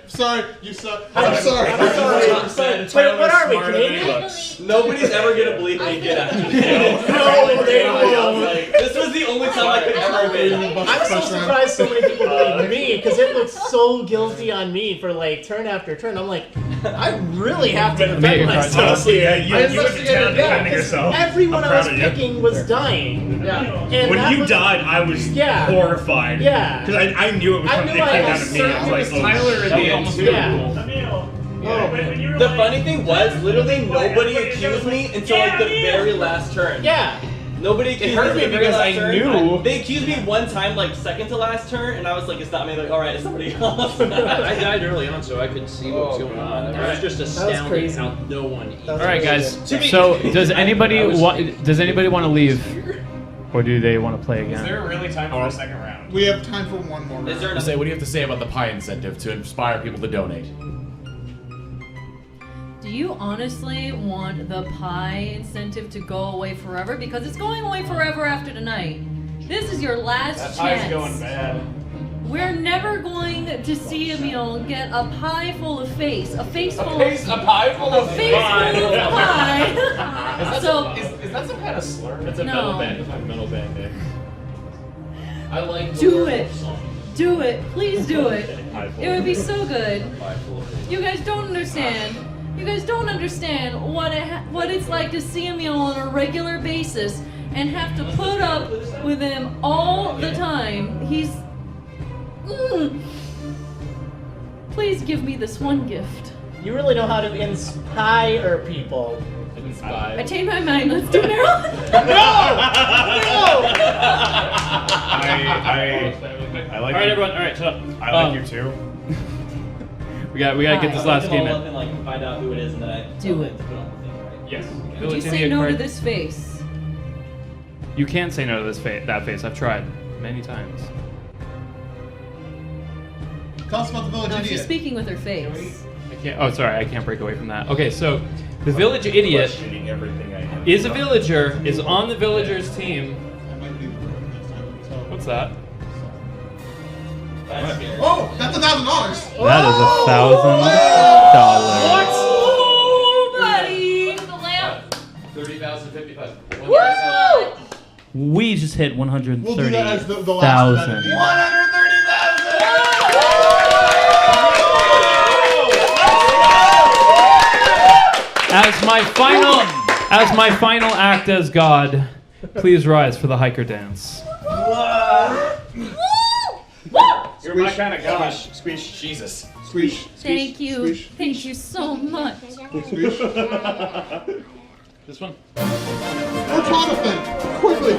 sorry. You suck. I'm sorry. What are we, Canadians? Nobody's ever gonna believe me again after this. No, they won't. Like, this was the only time I could ever win. I'm so surprised so many people believe me, because it looks so guilty on me for like turn after turn. I'm like, I really have to defend myself Honestly, here. you went to town defending yourself. Everyone I'm I was proud of you. picking was dying. Yeah. And When that you was- died, I was horrified. Yeah. Because I knew it was I coming. It knew I came down was to me. I was like, Tyler in the end, too. Yeah. Emil. Oh, when you were the like, funny thing was, literally nobody everybody said accused was me like, until like the "Yeah, very last turn. Yeah. Nobody accused hurt me me at the very because last I turn. knew. They accused me one time, like second to last turn, and I was like, it's not me. Like, all right, it's somebody else. I died early on, so I could see what was going on. I was just astounded crazy. how no one. All right, guys. So, does anybody want to leave, or do they want to play Is again? there really time for a second round? We have time for one more. Is there What do you have to say about the pie incentive to inspire people to donate? Do you honestly want the pie incentive to go away forever? Because it's going away forever after tonight. This is your last That chance. pie's going bad. We're never going to see Emil get a pie full of face. A face full A pie full of of face full of pie. So Is that some kind of slur? It's a No. metal band. It's like metal band day. I like the do werewolf it. song. Do it. Please do it. Pie full It would be so good. Pie full of face. You guys don't understand. You guys don't understand what it's like to see Emil on a regular basis and have to put up with him all the time. He's. Please give me this one gift. You really know how to inspire people. I changed my mind. Let's do Maryland. I like. All right, everyone. All right, shut up. I like you too. We got to get this last game in. And like find out who it is, and then I Do it. put on the thing, right? Yes. Would you say no to this face? You can't say no to this that face. I've tried many times. Tell us about the village No, she's idiot. speaking with her face. I can't. Oh, sorry. I can't break away from that. Okay, so the village idiot is a villager. Is on the villagers team. What's that? Oh, that's $1,000. That is $1,000. Oh, buddy! The lamp. 30,000, 55. Woo! We just hit 130,000. We'll do that as the last event. 130,000! As my final act as God, please rise for the hiker dance. You're my kind of guy. Squeeze. Jesus. Squeeze. Thank you. Squeeze. Thank you so much. Squeeze. This one? Or Jonathan, quickly.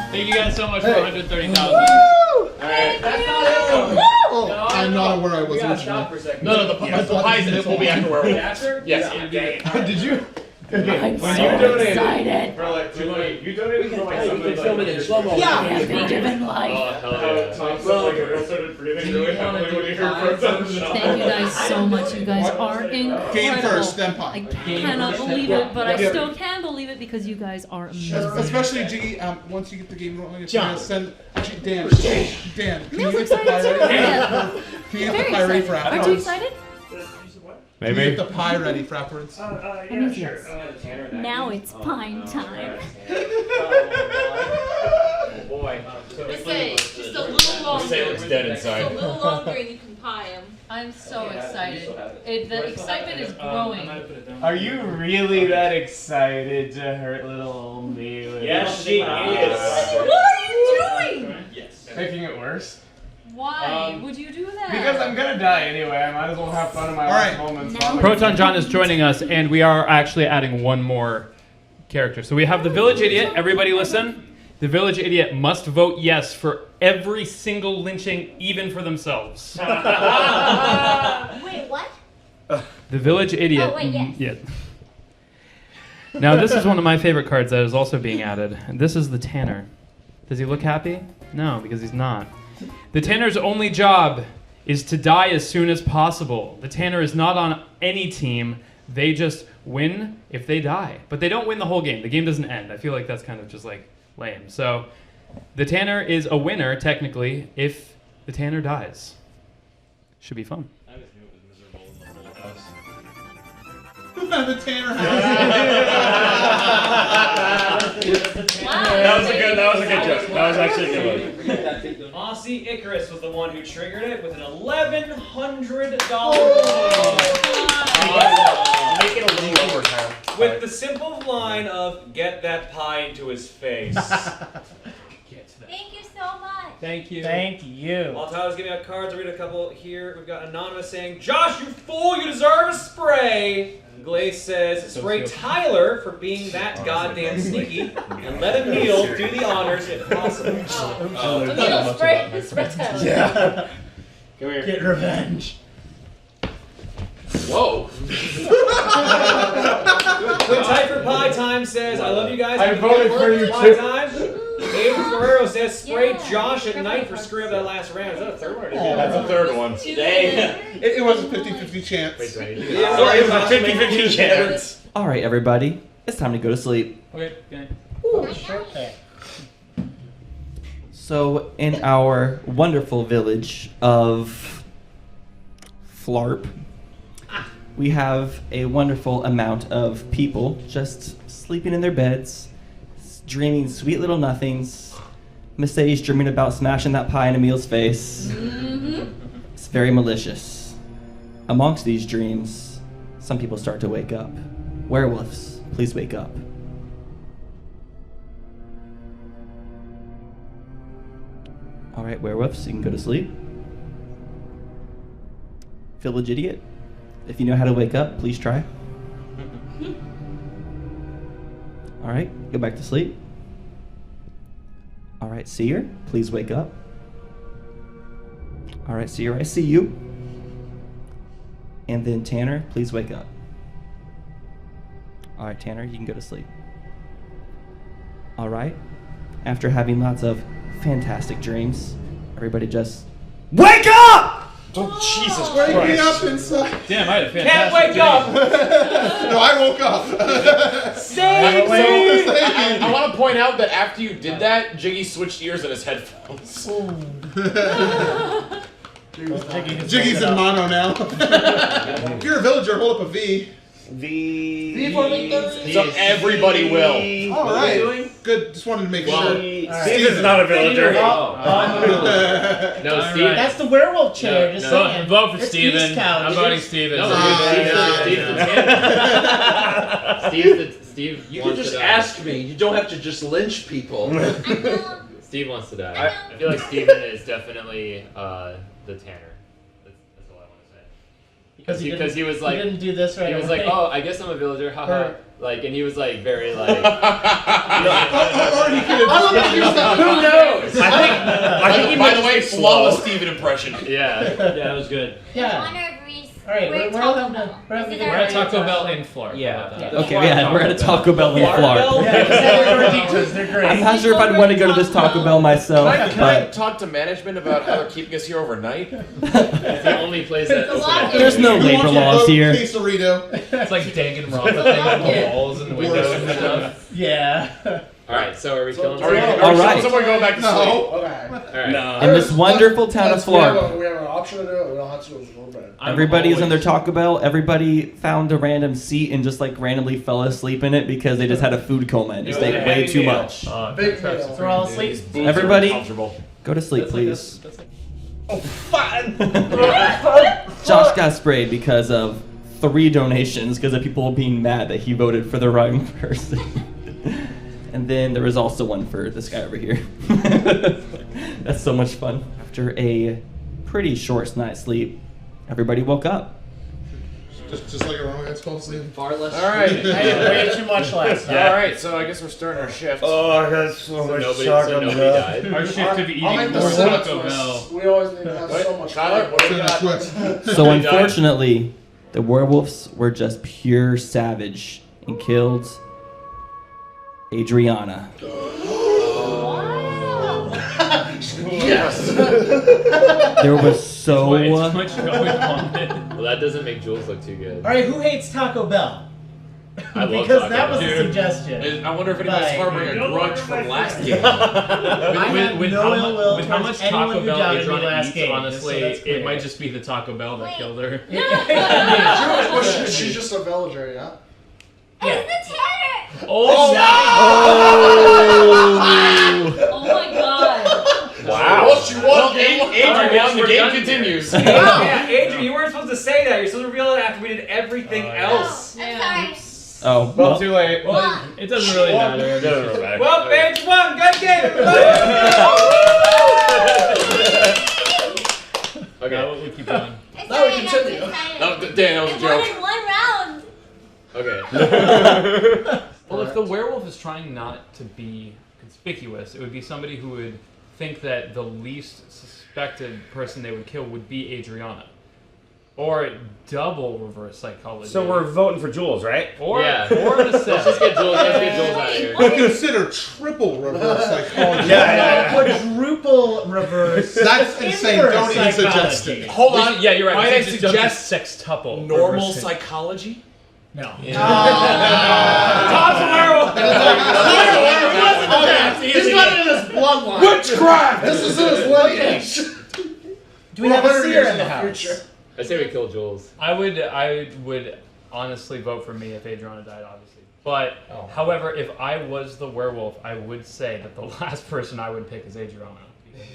Thank you guys so much for 130,000. Alright. I'm not aware I was originally. No, the pies will be after Werewolf. After? Yes. Did you? I'm so excited. For like 2 months. You donated for like something like film it in slow-mo. Yeah, be given life. Oh, hell yeah. Tom started breathing really heavily when he heard protest. Thank you guys so much. You guys are incredible. Game first, then pop. I cannot believe it, but I still can believe it because you guys are amazing. Especially Jiggy, once you get the game rolling, it's John. gonna send. Actually, Dan. Dan. Can you I'm get the excited pie too. ready? Yeah. Can you get Very the pie ready for excited. Aren't you afterwards? excited? Can you get the pie ready for afterwards? Yeah, sure. Now it's pine time. Oh boy. Just say, just a little longer. Salem's dead inside. Just a little longer and you can pie him. I'm so excited. The excitement is growing. Are you really that excited to hurt little old me? Yes, she is. What are you doing? Yes. Making it worse? Why would you do that? Because I'm gonna die anyway. I might as well have fun in my last moments. Now- Proton John is joining us, and we are actually adding one more character. So we have the village idiot. Everybody listen. The village idiot must vote yes for every single lynching, even for themselves. Wait, what? The village idiot. Oh, wait, yes. Yeah. Now this is one of my favorite cards that is also being added. And this is the Tanner. Does he look happy? No, because he's not. The Tanner's only job is to die as soon as possible. The Tanner is not on any team. They just win if they die. But they don't win the whole game. The game doesn't end. I feel like that's kind of just like lame. So the Tanner is a winner, technically, if the Tanner dies. Should be fun. I just knew it was miserable in the whole house. The Tanner house. That was a good joke. That was actually a good one. Aussie Icarus was the one who triggered it with an $1,100 Make it a little over, Kyle. with the simple line of "Get that pie into his face." Thank you so much. Thank you. Thank you. While Tyler's giving out cards, I'll read a couple here. We've got Anonymous saying, "Josh, you fool! You deserve a spray." And Glaze says, "Spray Tyler for being that goddamn sneaky, and let Emil do the honors if possible." Emil, spray Tyler. Yeah. Come here. Get revenge. Whoa. Quinn Tight for Pie Time says, "I love you guys." I voted for you Pie too. Time. Abe Ferrero says, "Spray Yeah. Josh at night for screwing up that last round." Is that a third one? Or did you do That's that? the third one. It was a 50-50 chance. It was a 50-50 chance. All right, everybody, it's time to go to sleep. Okay, good night. Okay. So, in our wonderful village of Flarp, we have a wonderful amount of people just sleeping in their beds, dreaming sweet little nothings. Mercedes dreaming about smashing that pie in Emil's face. It's very malicious. Amongst these dreams, some people start to wake up. Werewolves, please wake up. All right, werewolves, you can go to sleep. Village idiot, if you know how to wake up, please try. All right, go back to sleep. All right, seer, please wake up. All right, seer, I see you. And then Tanner, please wake up. All right, Tanner, you can go to sleep. All right, after having lots of fantastic dreams, everybody just wake up! Oh, Jesus Christ. Wake me up inside. Damn, I had a fantastic Can't wake up! No, I woke up. Save me! I want to point out that after you did that, Jiggy switched ears in his headphones. Jiggy's in mono now. If you're a villager, hold up a V. V for me. So everybody will. All right. Good. Just wanted to make sure. Steve is not a villager. No, Steve. That's the werewolf chair. Just No, saying. vote for It's Steven. East County. I'm voting Steven. Steve You can wants just to die. ask me. You don't have to just lynch people. Steve wants to die. I feel like Steven is definitely the Tanner. That's all I want to say. Because he was like, he didn't do this right he was away. like, oh, I guess I'm a villager, haha. Like, and he was like very like. Or he could have. Who knows? I think he By the might way, be slow. flawless Steven impression. Yeah. Yeah, it was good. Yeah. All right, we're all having a. We're at Taco Bell in Florida. Yeah. Okay, yeah, we're at a Taco Bell in Florida. Yeah, they're great. I'm not sure if I'd want to go to this Taco Bell myself, Can I but talk to management about how they're keeping us here overnight? It's the only place that. there's no labor laws here. Quesarito. It's like Danganronpa thing with the walls and the windows and stuff. Yeah. Alright, so are we killing All right. Someone go back to sleep. Okay. Alright. No. In this wonderful town of Florida, We have an option to do it. We don't have to. It's real bad. everybody is in their Taco Bell. Everybody found a random seat and just like randomly fell asleep in it because they just had a food coma and just ate way too much. Big meal. They're all asleep. Everybody, Comfortable. go to sleep, please. Oh, fine. Josh got sprayed because of 3 donations because of people being mad that he voted for the wrong person. And then there was also one for this guy over here. That's so much fun. After a pretty short night's sleep, everybody woke up. Just like a TheRunawayGuys Colosseum. Far less. All right. I ate way too much last night. All right, so I guess we're starting our shift. Oh, I got so much Nobody chocolate. died. Our shift of eating I'll more make the setup Taco twist. Bell. We always need to have so much. Tyler, what do you got? Twist. So unfortunately, the werewolves were just pure savage and killed Adriana. Yes. There was so Way too much going on. Well, that doesn't make Jules look too good. All right, who hates Taco Bell? I love Because Taco that was Bell. a suggestion. I wonder if anybody's Bye. harboring a grudge from last game. I have no ill will with how towards much anyone Taco who Bell doubted me Adriana last eats, game. honestly, just so that's clear. it might just be the Taco Bell that killed her. She's just a villager, yeah? Oh, Oh my god. Wow. Well, she won. Adrian won. The we're game done continues. Yeah, Adrian, you weren't supposed to say that. You're supposed to reveal it after we did everything else. Yeah. Oh, well, too late. Well, it doesn't really matter. Well, Paige won. Good game. Okay. Now we'll keep going. Now we continue. No, Dan, that was a joke. One round. Okay. Well, if the werewolf is trying not to be conspicuous, it would be somebody who would think that the least suspected person they would kill would be Adriana. Or double reverse psychology. So we're voting for Jules, right? Or, Yeah. or an assist. Let's just get Jules out of here. I consider triple reverse psychology. Quadruple reverse. That's insane. inverse Don't even psychology. suggest it. Hold on. Yeah, you're right. Might We I can't just jump to suggest sextuple. normal reverse psychology? No. Tom's a werewolf. He's not in his bloodline. Witchcraft! This is his lineage. Do we have a seer in the house? I say we kill Jules. I would honestly vote for me if Adriana died, obviously. But, however, if I was the werewolf, I would say that the last person I would pick is Adriana.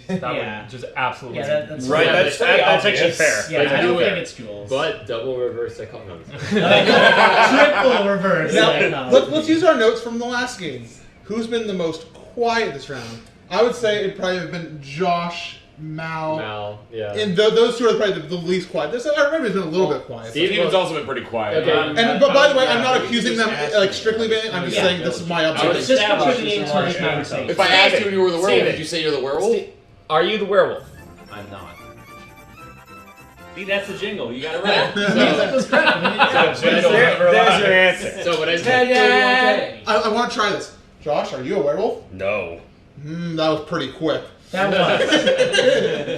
That would just absolutely that's right. That's actually fair. Yeah, I don't think it's Jules. But double reverse psychology. Triple reverse. Now, let's use our notes from the last game. Who's been the most quiet this round? I would say it'd probably have been Josh, Mal, yeah. And those two are probably the least quiet. I remember he's been a little bit quiet. Steven's also been pretty quiet. Okay. But by the way, I'm not accusing them like strictly being. I'm just saying this is my observation. If I asked you if you were the werewolf, would you say you're the werewolf? Are you the werewolf? I'm not. See, that's the jingle. You got it right. There's your answer. So what I said. I want to try this. Josh, are you a werewolf? No. That was pretty quick. That was.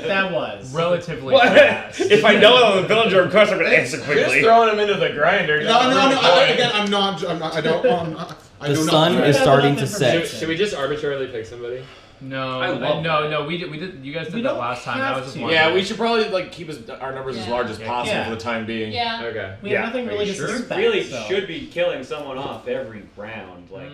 That was. Relatively fast. If I know I'm a villager, of course I'm going to answer quickly. Just throwing him into the grinder. No. I'm not. The sun is starting to set. Should we just arbitrarily pick somebody? No. We did. You guys did that last time. That was just one. Yeah, we should probably like keep our numbers as large as possible for the time being. Yeah. Okay. We have nothing really to suspect. You really so. should be killing someone off every round. Like,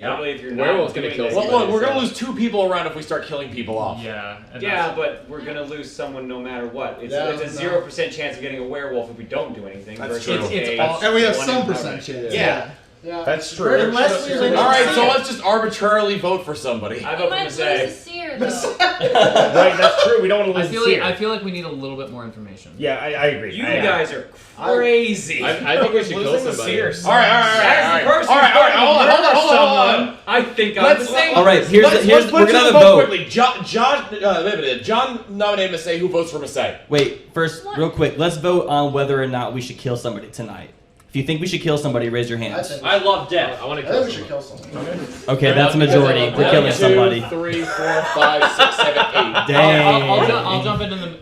probably if you're not werewolf's gonna kill doing someone. Well, look, we're gonna lose 2 people around if we start killing people off. Yeah, but we're gonna lose someone no matter what. It's a 0% chance of getting a werewolf if we don't do anything. That's versus true. And we have some percent chance. Yeah. That's true. Unless we win. All right, so let's just arbitrarily vote for somebody. I vote for Masay. Seer, though. Right, that's true. We don't want to lose I feel like we need a little bit more information. Yeah, I agree. You guys are crazy. I think we should kill somebody. All right. Hold on. I think Let's saying. All right, here's we're gonna have a vote. Quickly. John nominated Masay. Who votes for Masay? Wait, first, real quick, let's vote on whether or not we should kill somebody tonight. If you think we should kill somebody, raise your hand. I love death. I want to I kill think we should kill someone. Okay, that's a majority. We're killing somebody. 1, 2, 3, 4, 5, 6, 7, 8. Dang. I'll jump into the.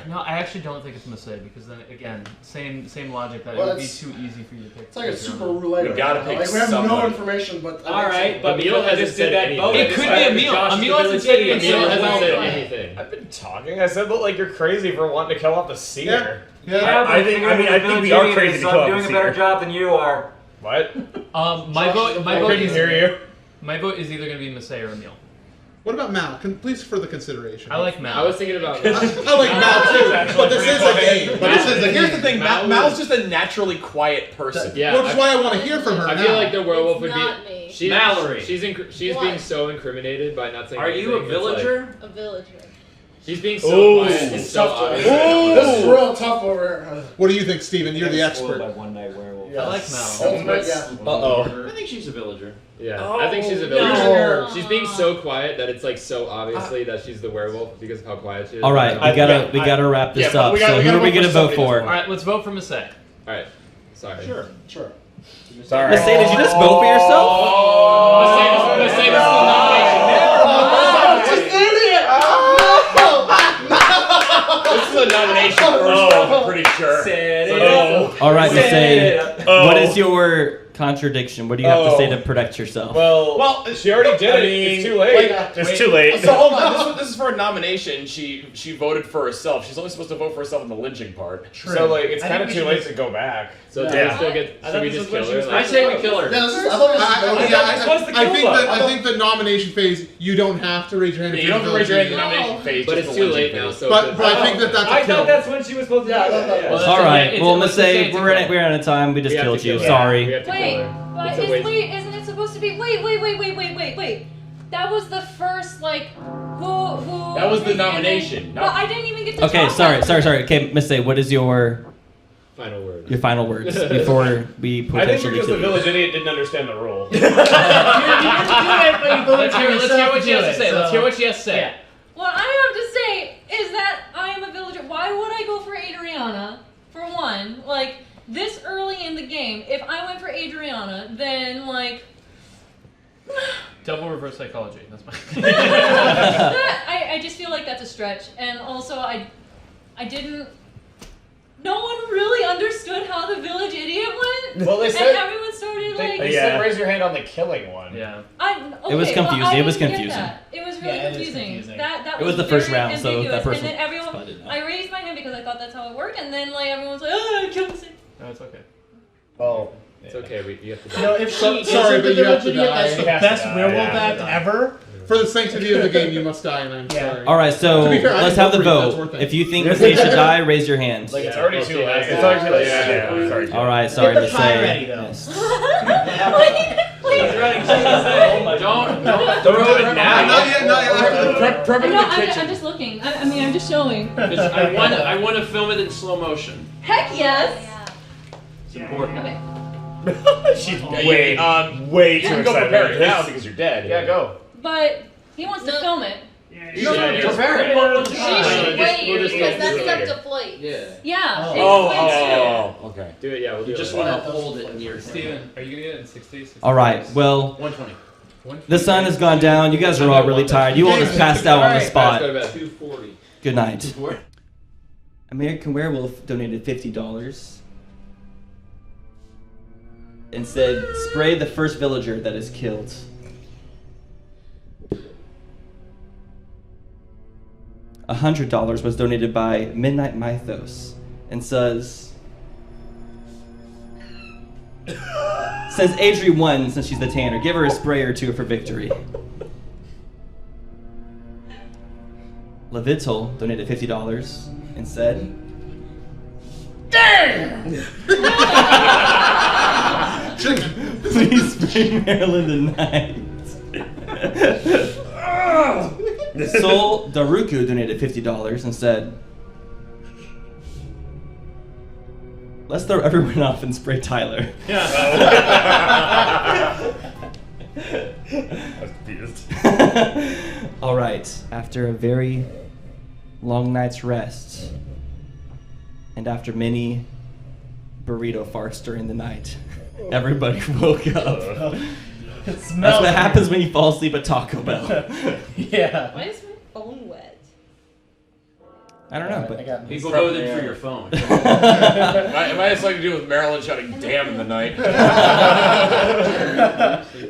No, I actually don't think it's Masay because then again, same logic that it would be too easy for you to pick. It's like a super roulette. We gotta pick we have no somebody. information, but All right, but Emil hasn't just did said that anything. vote. It could be Emil. Emil hasn't said anything. Emil hasn't said anything. I've been talking. I said that like you're crazy for wanting to kill off the seer. I think we are crazy to kill off I'm doing a better job than you are. What? My vote couldn't hear you. My vote is either gonna be Masay or Emil. What about Mal? Please further consideration. I like Mal. I was thinking about. I like Mal too, but this is a game. Here's the thing. Mal's just a naturally quiet person. Yeah. Which is why I want to hear from her. I now. feel like the werewolf would Not be. me. She's, Mallory. She's being so incriminated by not saying. Are you a anything. It's like- villager? A villager. She's being so quiet and so obvious. This is real tough over here. What do you think, Steven? You're the expert. By one night werewolf. I like Mal. Ultimate, yeah. I think she's a villager. Yeah, I think she's a villager. She's being so quiet that it's like so obviously that she's the werewolf because of how quiet she is. All right, we gotta wrap this up. So who are we gonna vote for? All right, let's vote for Masay. All right, sorry. Sure. Sorry. Masay, did you just vote for yourself? Masay, this is the nomination. This is a nomination first, I'm pretty sure. All right, Masay, what is your contradiction? What do you have to say to protect yourself? Well, she already did it. It's too late. It's too late. So hold on, this is for a nomination. She voted for herself. She's only supposed to vote for herself in the lynching part. So like, it's kind of too late to go back. So do we still get? Should we just kill her? I say we kill her. I think the nomination phase, you don't have to raise your hand. You don't have to raise your hand in the nomination phase. But just it's the too lynching late now. phase. So. But I think that's a I kill. thought that's when she was supposed to die. All right, well, Masay, we're out of time. We just killed you. Sorry. We have to kill Wait, her. but isn't it supposed to be? Wait. That was the first who. That was the nomination. But I didn't even get to. Okay, talk sorry. about Okay, Masay, what is your Final word. Your final words before we I think potentially because kill the you. village idiot didn't understand the rule. Let's hear what she has to say. Let's hear what she has to say. Yeah. What I have to say is that I am a villager. Why would I go for Adriana? For one, like this early in the game, if I went for Adriana, then like. Double reverse psychology. That's my. I just feel like that's a stretch, and also I didn't. No one really understood how the village idiot went. Well, they said and everyone started like. They said raise your hand on the killing one. Yeah. It was confusing. It was confusing. It was really confusing. That it was the first very round, so ambiguous. that person. And then everyone, I raised my hand because I thought that's how it worked, and then like everyone was like, "Oh, I killed him." No, it's okay. Well, it's okay. You have to. No, if she Sorry, isn't but the you have to Village Idiot, die. that's the You have best to die. werewolf Yeah, act ever. For the sanctity of the game, you must die, and I'm sorry. All right, so To be fair, I let's didn't have the vote for it, that's vote. worth it. If you think Missy should die, raise your hand. Like, it's already too late. It's already too late. Yeah. Sorry. All right, sorry, Get the pie Missy. ready, though. Yes. Don't throw it now. Not yet, not yet. Prep it in No, the kitchen. I'm just looking. I mean, I'm just showing. I want to film it in slow motion. Heck yes. It's important. Okay. She's Wait, way you too can go excited. prepare it now because you're dead. Yeah, go. But he wants to film it. Prepare it. She should wait we'll just because go that's through up it to Flake. Yeah. Yeah. Oh, okay. Do it. Yeah, we'll do You it. just later. want to hold it in your Steven, are you gonna get it in 60? All right, well, 120. the sun has gone down. You guys are all really tired. You all just passed out on the spot. 240. Good night. American Werewolf donated $50 and said, spray the first villager that is killed. $100 was donated by Midnight Mythos and says, Adri won since she's the tanner. Give her a spray or two for victory. Levital donated $50 and said, Damn! please spray Marilyn tonight. Sol Daruku donated $50 and said, let's throw everyone off and spray Tyler. Yeah. I was confused. All right, after a very long night's rest and after many burrito farts during the night, everybody woke up. That's what happens when you fall asleep at Taco Bell. Yeah. Why is my phone wet? I don't know, but People voted for your phone. It might have something to do with Marilyn shouting "damn" in the night.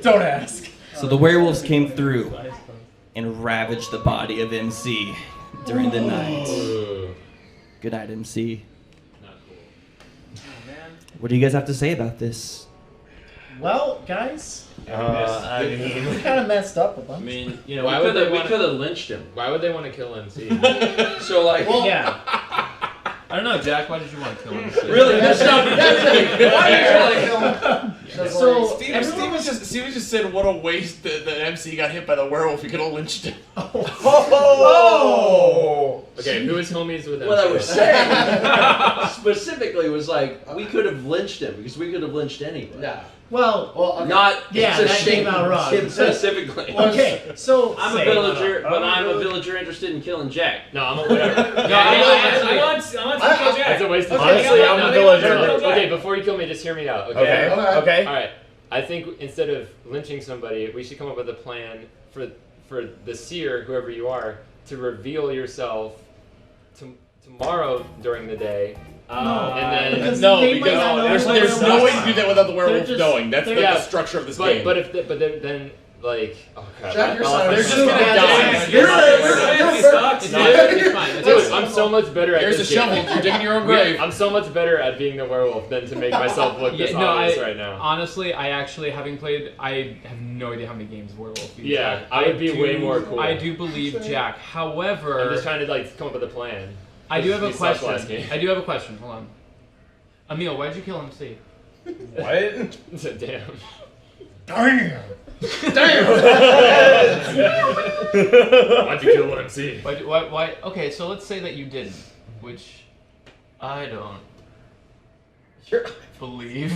Don't ask. so the werewolves came through and ravaged the body of MC during the night. Good night, MC. Not cool. What do you guys have to say about this? Well, guys, I mean, we kind of messed up a bunch. I mean, You know, we why would they could wanna- have lynched him. Why would they want to kill MC? So like, Yeah. I don't know, Jack. Why did you want to kill him? really, that's not the So Steven just said, "What a waste that MC got hit by the werewolf. You could have lynched him." Oh! Okay, who is homies with MC? What I was saying specifically was like, we could have lynched him because we could have lynched anybody. Yeah. Well, Well, Not Yeah, it's a that shame came out wrong. him specifically. okay, so I'm a villager, but I'm a villager interested in killing Jack. No, I'm a whatever. I want to kill Jack. That's a waste of time. honestly, I'm a villager. Okay, before you kill me, just hear me out. Okay. Okay. All right. I think instead of lynching somebody, we should come up with a plan for the seer, whoever you are, to reveal yourself tomorrow during the day. And then there's no way to do that without the werewolf knowing. That's the structure of this game. But then like, oh god, Jack, you're sorry. they're just gonna die. It's fine. Dude, I'm so much better at Here's a this shovel. game. You're digging your own grave. I'm so much better at being the werewolf than to make myself look this obvious right now. Honestly, I actually, having played, I have no idea how many games Werewolf is. Yeah, I would be way more cool. I do believe Jack. However, I'm just trying to like come up with a plan. I do have a We sucked last question. game. I do have a question. Hold on. Emil, why'd you kill MC? What? Damn. Why'd you kill MC? Why? Okay, so let's say that you didn't, which I don't believe.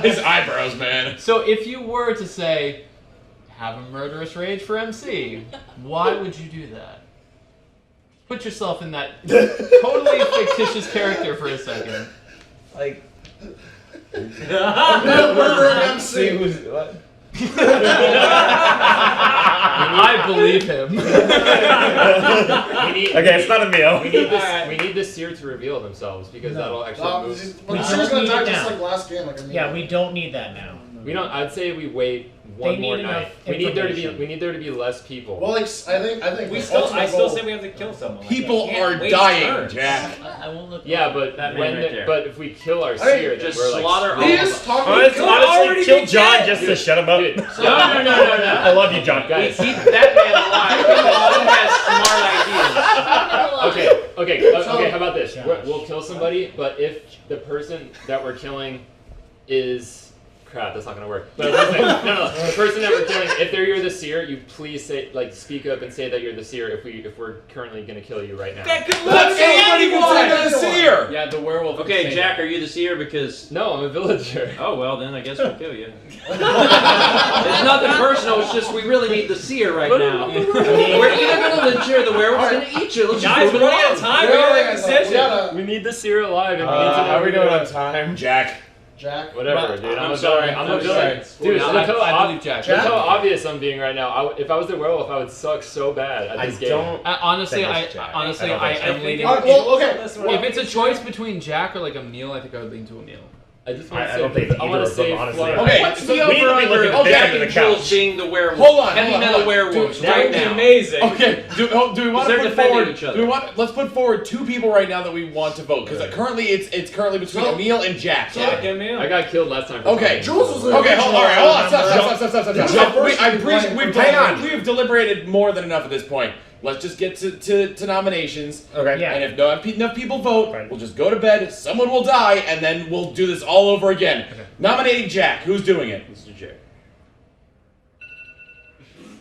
His eyebrows, man. So if you were to say, have a murderous rage for MC, why would you do that? Put yourself in that totally fictitious character for a second. Like, Murdering MC. what? I believe him. Okay, it's not a meal. We need the seer to reveal themselves because that'll actually move. But the seer's gonna die just like last game. Like, Yeah, we don't need that now. We don't. I'd say we wait one They more need night. enough We need there to be information. less people. Well, like, I think We the still, ultimate I still goal- say we have to kill someone. Like, People I can't are waste dying, turns. Jack. I won't look. Yeah, but That man when right there. but if we kill our Hey, seer, then just we're like slaughter screwed. all He of is them. talking. Honestly, kill John just to shut him up. Dude, No. I love you, John. guys. Keep that man alive because he has smart ideas. Okay. How about this? We'll kill somebody, but if the person that we're killing is crap, that's not gonna work. But I was gonna say, no, the person that we're killing, if you're the seer, you please say, like, speak up and say that you're the seer. If we're currently gonna kill you right now. That could Let's anybody can say they're the seer. Yeah, the werewolf. can Okay, say Jack, that. are you the seer? Because No, I'm a villager. oh well, then I guess we'll kill you. It's nothing personal. It's just we really need the seer right now. We're either gonna lynch you or the werewolf's gonna eat you. Let's just Guys, move we're it running out of along. time. We gotta make a decision. We need the seer alive, and we need to know How are we who doing it on is. time? Jack. Jack. Whatever, dude. I'm I'm a sorry. villain. I'm I'm a villain. sorry. Dude, look I believe Jack. look how obvious I'm being right now. If I was the werewolf, I would suck so bad at this game. Honestly, think it's Jack. honestly, I don't I think am so. leaning. Alright, well, okay. If it's a choice between Jack or like a meal, I think I would lean to a meal. I just want to I don't think it's I either want to of them, save honestly. Florida. Okay, What's so the we over need to be looking under at of this Jack under and the Jules couch. being the werewolf? Hold on, Heavy hold on, metal hold on. werewolves That right would be now. amazing. Okay, do we want They're to put defending forward? each other. Do we want? Let's put forward two people right now that we want to vote because currently it's currently between Emil and Jack. Jack and me. I got killed last time. For Okay. Jules was the Okay, hold on. All right, hold on. original Stop. member. Hang on. We've deliberated more than enough at this point. Let's just get to nominations. Okay. Yeah. And if not enough people vote, Fine. we'll just go to bed. Someone will die, and then we'll do this all over again. Okay. Nominating Jack. Who's doing it? Mr. Jack.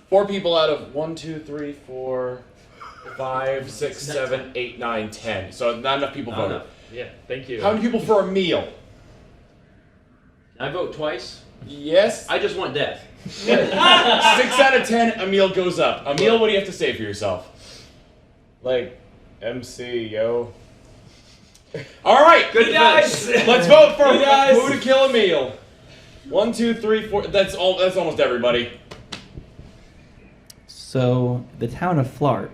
4 people out of 1, 2, 3, 4, 5, 6, 7, 8, 9, 10. So not enough people voted. Yeah, thank you. How many people for a meal? I vote twice. Yes. I just want death. 6 out of 10. Emil goes up. Emil, what do you have to say for yourself? Like, MC, yo. All right. Good defense. Let's vote for He dies. who to kill Emil. 1, 2, 3, 4. That's all. That's almost everybody. So the town of Flarp,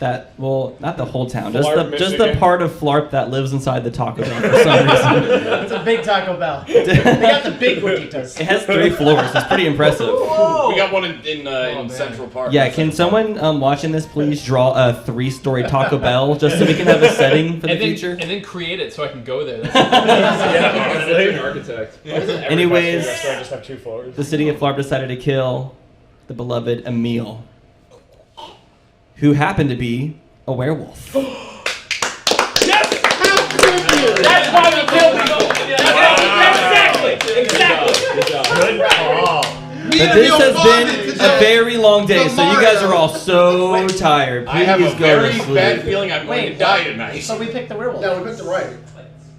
not the whole town, just Flarp, the Michigan. part of Flarp that lives inside the Taco Bell for some reason. It's a big Taco Bell. They got the big gorditas. It has 3 floors. It's pretty impressive. We got one in Central Park. Yeah, can someone watching this please draw a 3-story Taco Bell just so we can have a setting for the future? And then create it so I can go there. That's an architect. Anyways, Restaurant just have 2 floors. the city of Flarp decided to kill the beloved Emil, who happened to be a werewolf. Yes! How could you? That's why we kill people. Exactly. Good job. Good call. But this has been a very long day, so you guys are all so tired. I have a Please go very to bad sleep. feeling I'm going to die tonight. So we picked the werewolf. No, we picked the right.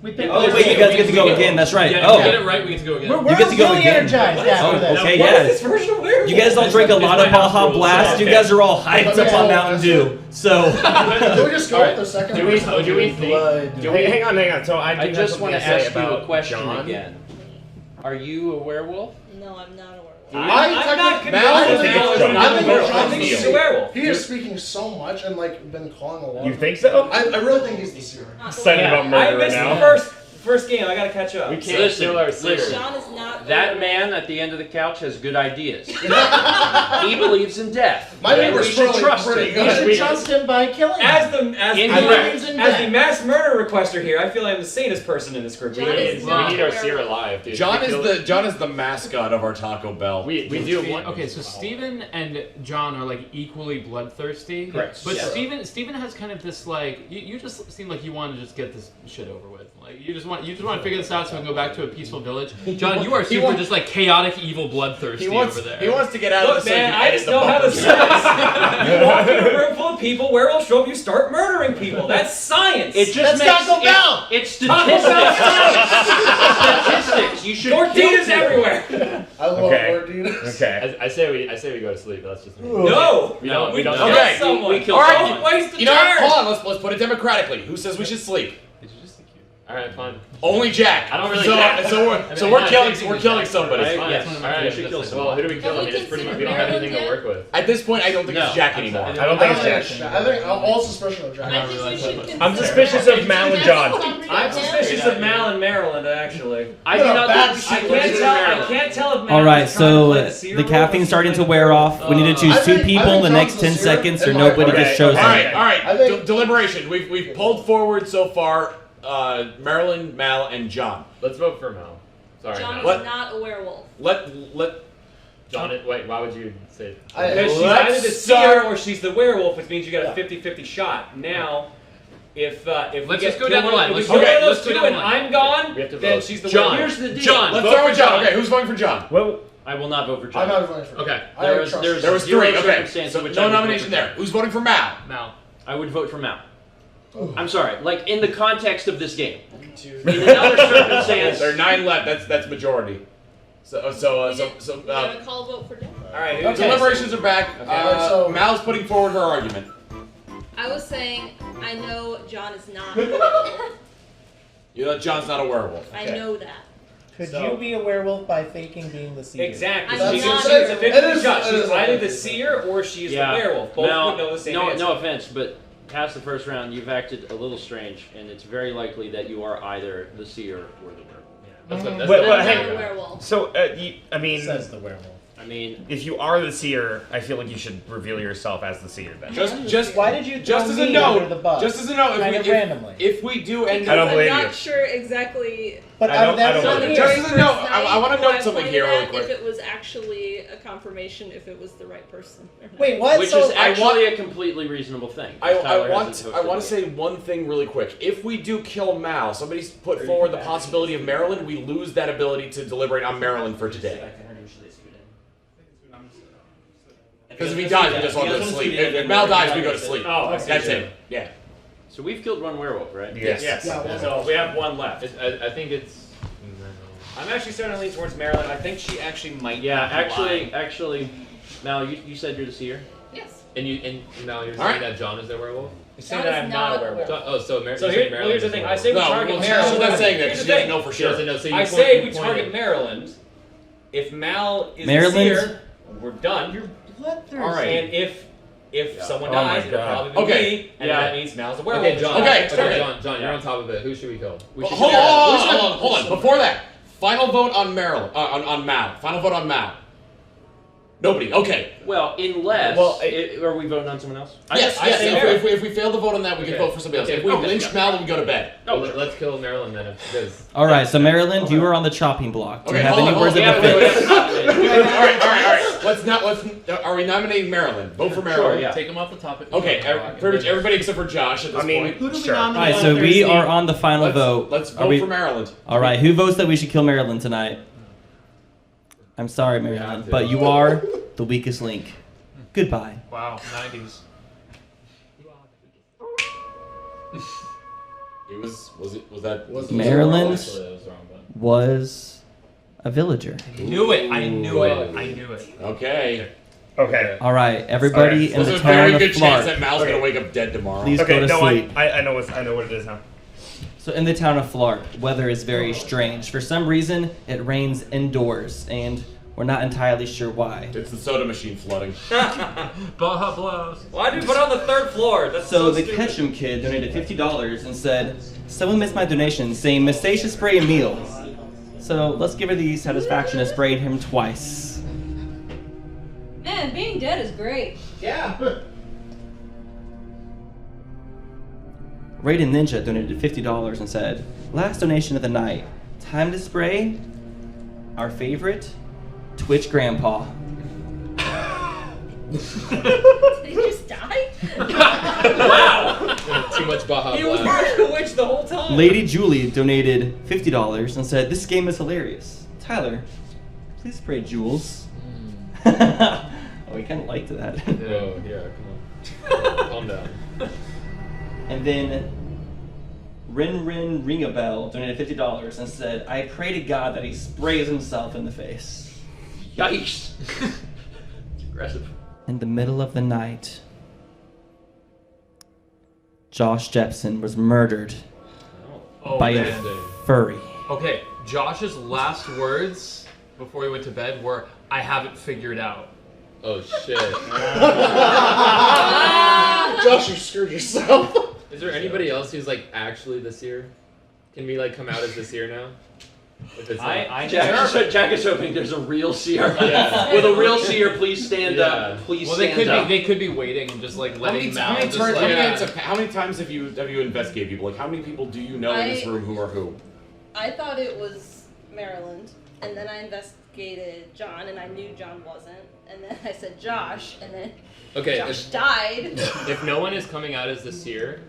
We picked Oh, wait, you guys get to go again. That's right. Yeah, Oh, if we get it right, we get to go again. We're you get to go really again. energized after this. Oh, okay, What is yes. this version of werewolf? You guys all drink a lot of Baja Blast. You guys are all hyped up on Mountain Dew. So, Can we just go with the second? Do we think? Hang on. So I just want to say ask you about a question John. again. Are you a werewolf? No, I'm not a werewolf. I'm not convinced Mal that is Mal is John. not a I werewolf. I think think he's he's a werewolf. He is speaking so much and like been calling a lot. You think so? I really think he's the seer. Excited about I murder missed now. the first game. I gotta catch up. We can't kill our seer. John is not. That man at the end of the couch has good ideas. He believes in death. My And neighbor's we should really trust pretty him. You should trust him by killing him. As the Incorrect. mass murder requester here, I feel I'm the sanest person in this group. John We is need not our a seer werewolf. alive, dude. John We is killed- the mascot of our Taco Bell. We do one. Okay, so Steven and John are like equally bloodthirsty. Correct. But Yeah. Steven has kind of this like you just seem like you want to just get this shit over with. Like you just want to figure this out so we can go back to a peaceful village. John, you are super just like chaotic, evil, bloodthirsty over there. He wants to get out Look, of the man, I just know how this is. You walk in a room full of people, werewolves show up, you start murdering people. That's science. It just That's makes Taco Bell. it's Taco statistics. Bell. Statistics. You should Tortillas kill people. everywhere. I love Okay. Gorditas. Okay. I say we go to sleep. But that's just me. No. We don't. We We don't. kill Okay. someone. We kill All right. Don't waste a You know what? turn. Hold on. Let's put it democratically. Who says we should sleep? Did you just think All right, fine. Only Jack. I don't really. So we're killing somebody. Right? Yes. All right. Well, who do we kill? I mean, it's pretty. We don't have anything to work with. At this point, I don't think it's Jack anymore. I don't think it's Jack. I think I'm all suspicious of Jack. I'm suspicious of Mal and John. I'm suspicious of Mal and Maryland, actually. I do not I can't tell if Mal All right, is trying to so play the seer the role caffeine's or starting to she's wear off. We need to choose I two think- people I in the think next John's 10 the seer, seconds, or and nobody okay, gets chosen. All right. I think- Deliberation. We've pulled forward so far. Marilyn, Mal, and John. Let's vote for Mal. Sorry, John Mal. is not a werewolf. Let John. Wait, why would you say? Because she's either the seer or she's the werewolf, which means you got a 50-50 shot. Now, if Let's we just go down the line. If Let's we go go down those two the and line. I'm gone, We have to then vote. she's the John. werewolf. Here's the deal. John. Let's Vote start for with John. John. Okay, who's voting for John? Well, I will not vote for John. I'm not voting for Okay. I There was trust There was zero three. Okay, circumstance so in which no I would vote nomination for there. John. Who's voting for Mal? Mal. I would vote for Mal. I'm sorry. Like in the context of this game. In another Yes, circumstance. there are 9 left. That's majority. You gotta call a vote for John. All right. Okay. Deliberations are back. so- Mal's putting forward her argument. I was saying, I know John is not a werewolf. You know, John's not a werewolf. I know that. Could So- you be a werewolf by faking being the seer? Exactly. I'm She's not a a 50-50 shot. it She's is either a the 50-50. seer or she's Yeah. the werewolf. Both Mal, would know the same no, answer. no offense, but past the first round, you've acted a little strange, and it's very likely that you are either the seer or the werewolf. That's Wait, what wait, I'm hey. not a werewolf. So, I mean, Says the werewolf. I mean, if you are the seer, I feel like you should reveal yourself as the seer then. Why did you just throw as a me note, under the bus? just as a note, Kind of randomly. if we do end I don't up, believe I'm you. not sure exactly. But I out of don't- I that don't three, believe Just Very as a first note, I night, wanna who note something pointed here really at quick. If it was actually a confirmation, if it was the right person. or not. Wait, what? which So is actually a completely reasonable thing. I want to say one thing really quick. If we do kill Mal, somebody's put forward the possibility of Maryland, we lose that ability to deliberate on Maryland for today. Because if he dies, we just all go to sleep. If Mal dies, we go to sleep. Oh, I see. That's it. Yeah. So we've killed one werewolf, right? Yes. So we have one left. I think it's. I'm actually starting to lean towards Maryland. I think she actually might. Yeah, not be lying. actually, Mal, you said you're the seer. Yes. And now you're saying Alright. that John is the werewolf. I'm saying John that is I'm not a not a werewolf. John, oh, so So here's the thing. I say we No, target well, Maryland. she's not saying that. Here's She the doesn't thing. know for sure. So you I point- say you we pointed- target Maryland. If Mal is Maryland? the seer, we're done. You're bloodthirsty. all right. And if someone Oh my dies, it'll God. probably be Okay. me, and Yeah. that means Mal's a werewolf. Okay, John. Okay, Okay, John, you're on top of it. Who should we kill? We should Hold kill- on. Before that, final vote on Maryland. On Mal. Final vote on Mal. Nobody. Okay. Well, unless. Well, are we voting on someone else? Yes. I say Maryland. If we fail to vote on that, we can Okay. vote for somebody else. Okay. If we Okay. lynch Mal, then we go to bed. Oh, let's kill Maryland then. Because All right, so Maryland, you are on the chopping block. Do you Okay, have hold any on, words of hold on. defense? All right. Let's. Are we nominating Maryland? Vote for Maryland. Sure, yeah. Take him off the topic. Okay. Pretty much everybody except for Josh at this point. Who do we Sure. All nominate? right, so on we Thursday? are on the final vote. Let's Are vote we- for Maryland. All right, who votes that we should kill Maryland tonight? I'm sorry, Maryland, but you are the weakest link. Goodbye. Wow, 90s. Was that Maryland Actually, that was wrong, but- was a villager. I knew it. I knew it. Okay. Okay. All right, everybody in There's the a very town good of chance that Flark, Mal's gonna wake up dead tomorrow. please Okay, go to no, sleep. I know what it is now. So in the town of Flark, weather is very strange. For some reason, it rains indoors, and we're not entirely sure why. It's the soda machine flooding. Baja blows. Why did you put it on the third floor? That's So the stupid. Ketchum kid donated $50 and said, someone missed my donation, saying mistake should spray Emil. So let's give her the satisfaction of spraying him twice. Man, being dead is great. Yeah. Raiden Ninja donated $50 and said, last donation of the night, time to spray our favorite Twitch grandpa. Did he just die? Wow. Too much Baja He was Blast. a witch the whole time. Lady Julie donated $50 and said, this game is hilarious. Tyler, please spray Jules. Oh, we kind of liked that. Oh, yeah, come on. Calm down. And then Rin Ringabell donated $50 and said, I pray to God that he sprays himself in the face. Yikes. Aggressive. In the middle of the night, Josh Jepson was murdered by a furry. Okay, Josh's last words before he went to bed were, "I have it figured out." Oh shit. Josh, you screwed yourself. Is there anybody else who's like actually the seer? Can we like come out as the seer now? If it's not- Jack is hoping there's a real seer. Yeah. With a real seer, please stand up. Please Well, stand up. they could be waiting and just like letting Mal. How many times have you investigated people? Like, how many people do you know in this room who are who? I thought it was Maryland, and then I investigated John, and I knew John wasn't, and then I said Josh, and then Okay, Josh died. If no one is coming out as the seer,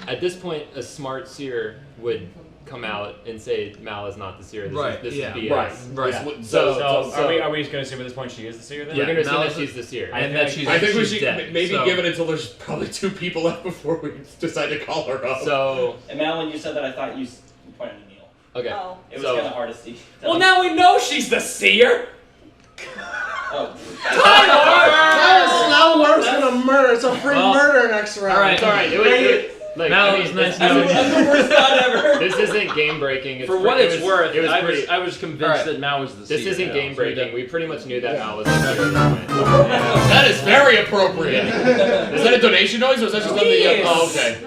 at this point, a smart seer would come out and say Mal is not the seer. This is BS. Right. So are we going to assume at this point she is the seer then? We're going to assume that she's the seer. I think we should maybe give it until there's probably 2 people left before we decide to call her up. So. And Mal, when you said that, I thought you pointed to Neil. Okay. Oh. It was kind of hard to see. Well, now we know she's the seer. Oh. Guys, now we're gonna murder. It's a free murder next round. All right. Like, Mal, I mean, it was nice this- knowing you. That's the worst thought ever. This isn't game breaking. For what it's worth, I pretty- was convinced that Mal was the This seer. isn't game breaking. We pretty much knew that Mal was the seer. That is very appropriate. Is that a donation noise or is that just on the? Oh, okay.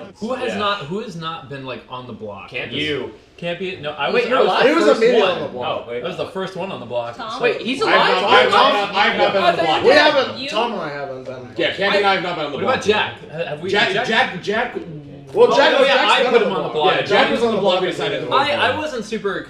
Who has not been like on the block? You. Can't be. No, I was. Wait, you're I was alive? the He was first immediately one. on the block. Oh, wait. I was the first one on the block. Tom? Wait, he's alive? I've not been on the block. We haven't. Tom and I haven't been. Yeah, Candy and I have not been on the What block. about Jack? Have we? Jack. Well, Jack. Oh, yeah, Jack's I been put him on the block. Yeah, Jack was on the block. We decided to. I wasn't super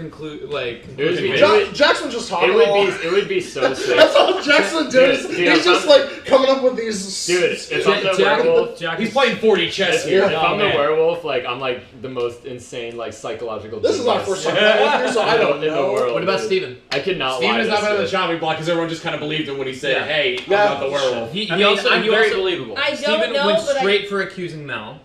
Jackson just talking. It would be so sick. That's all Jackson does. He's just like coming up with these. Dude, if I'm the werewolf, he's playing 40 chess here. If I'm the werewolf, like I'm like the most insane like psychological. This is our first time playing with you, so I don't in the know. world. What about Steven? I could not lie. Steven has to not been on the this chopping block because everyone just kind of believed him when he said, Yeah. "Hey, Yeah. I'm not the werewolf." I'm very believable. I don't Steven know, went but straight for accusing Mal.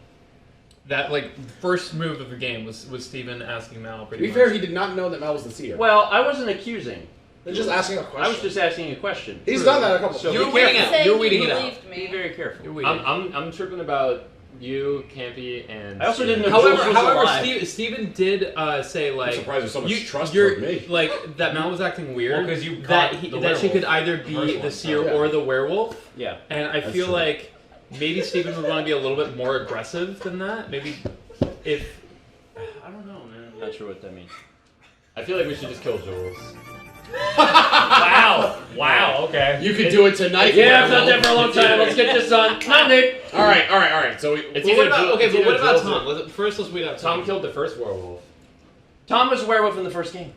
That like first move of the game was Steven asking Mal. To be fair, he did not know that Mal was the seer. Well, I wasn't accusing. They're just asking a question. I was just asking a question. He's done that a couple times. You're weeding it. You're weeding it out. believed me. Be very careful. You're weeding. I'm tripping about you, Campy, and. I also didn't know However, Jules was alive. Steven did say like I'm surprised there's so much trust you're, toward me. like that Mal was acting weird. Well, 'cause you that caught the that she werewolf. could either be the seer or the werewolf. Yeah. And I feel true. like maybe Steven would want to be a little bit more aggressive than that. Maybe if I don't know, man. I'm not sure what that means. I feel like we should just kill Jules. Wow. Okay. You could do it tonight. Yeah, I've done that for a long time. Let's get this done. Come on, Nick. All right. So It's Well, either what about, Jules- okay, it's but what either about Jules or- Tom? First, let's weed out Tom. Tom killed the first werewolf. Tom was a werewolf in the first game.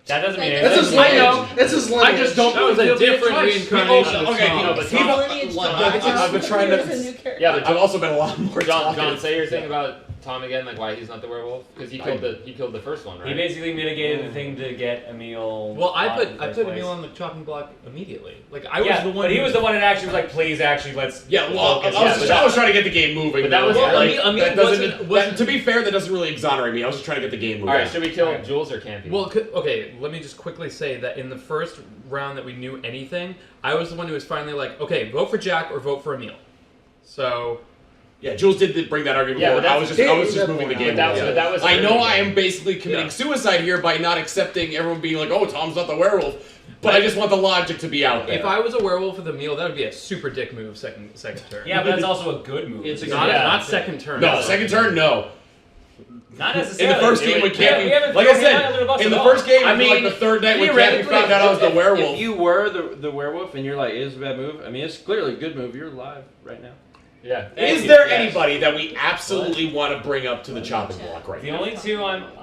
That doesn't mean That's his anything. lineage. I know. It's his lineage. I just don't That was feel a the different choice. reincarnation of Okay, Tom. but Tom, I've been trying to. Yeah, but I've also been a lot more. John, talkative. say your thing about Tom again, like why he's not the werewolf, because he killed the first one, right? He basically mitigated the thing to get Emil. Well, I put in the Emil place. on the chopping block immediately. Like I was Yeah, the one. but he who- was the one that actually was like, please, actually, let's. Yeah, well, focus. I was trying to get the game moving. But that was- though. well, Emil that doesn't- wasn't- that- to be fair, that doesn't really exonerate me. I was just trying to get the game moving. All right, should we kill Jules or Campy? Well, okay, let me just quickly say that in the first round that we knew anything, I was the one who was finally like, okay, vote for Jack or vote for Emil. So. Yeah, Jules did bring that argument Yeah, forward. but I was just moving the game. But that was I know early I game. am basically committing suicide here by not accepting everyone being like, "Oh, Tom's not the werewolf," but I just want the logic to be out there. If I was a werewolf with Emil, that would be a super dick move second turn. Yeah, but that's also a good move. It's a Not, good- not second turn. no, second turn, no. Not In necessarily. the first game when We Campy, haven't like I thrown him under the said, bus in at the all. first game, I mean, like the third night when Campy theoretically, found out I was the werewolf. If you were the werewolf and you're like, it's a bad move, I mean, it's clearly a good move. You're alive right now. Yeah. Is there anybody that we absolutely want to bring up to the chopping block right The now? only two I don't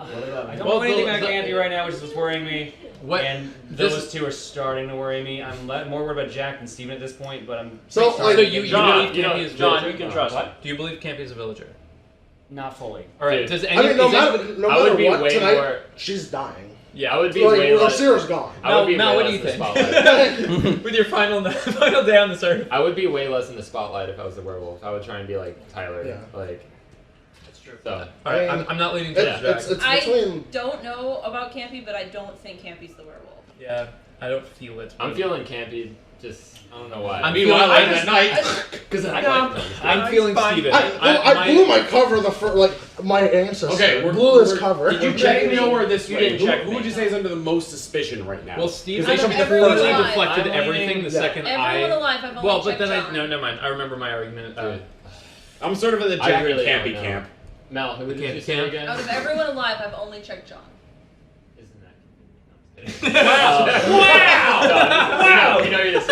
Well, know anything about the- Campy right now, which is what's worrying me. What- And this- those two are starting to worry me. I'm more worried about Jack than Steven at this point, but I'm So, pretty So sorry. you John, believe Campy is a John, villager? you can trust him. Do you believe Campy is a villager? Not fully. All right. Dude. Does I any? mean, no is matter anybody- no I would matter be what way tonight, more- she's dying. Yeah, I would be Like, way our less. seer's gone. I would be Mal, way what do less you in the think? spotlight. With your final day on this earth. I would be way less in the spotlight if I was the werewolf. I would try and be like Tyler, Yeah. like. That's true. So. All right, I'm not leading to It's Jack. between. I don't know about Campy, but I don't think Campy's the werewolf. Yeah, I don't feel it. I'm feeling campy. Just I don't know why. I'm Meanwhile, feeling at night, because I'm feeling Steven. I blew my cover my ancestor. Okay, blew his cover. Did you check me over this You way? didn't check Who would you say is under the most suspicion right now? Well, Steven they should be the Everyone first. alive. deflected I'm everything leaning- the second Everyone alive, I've only Well, but checked then John. No, never mind. I remember my argument. I'm sort of in the I Jack really and Campy don't know. camp. Mel, who did Camp- you say camp? again? Out of everyone alive, I've only checked John. Wow! Wow! We know you're this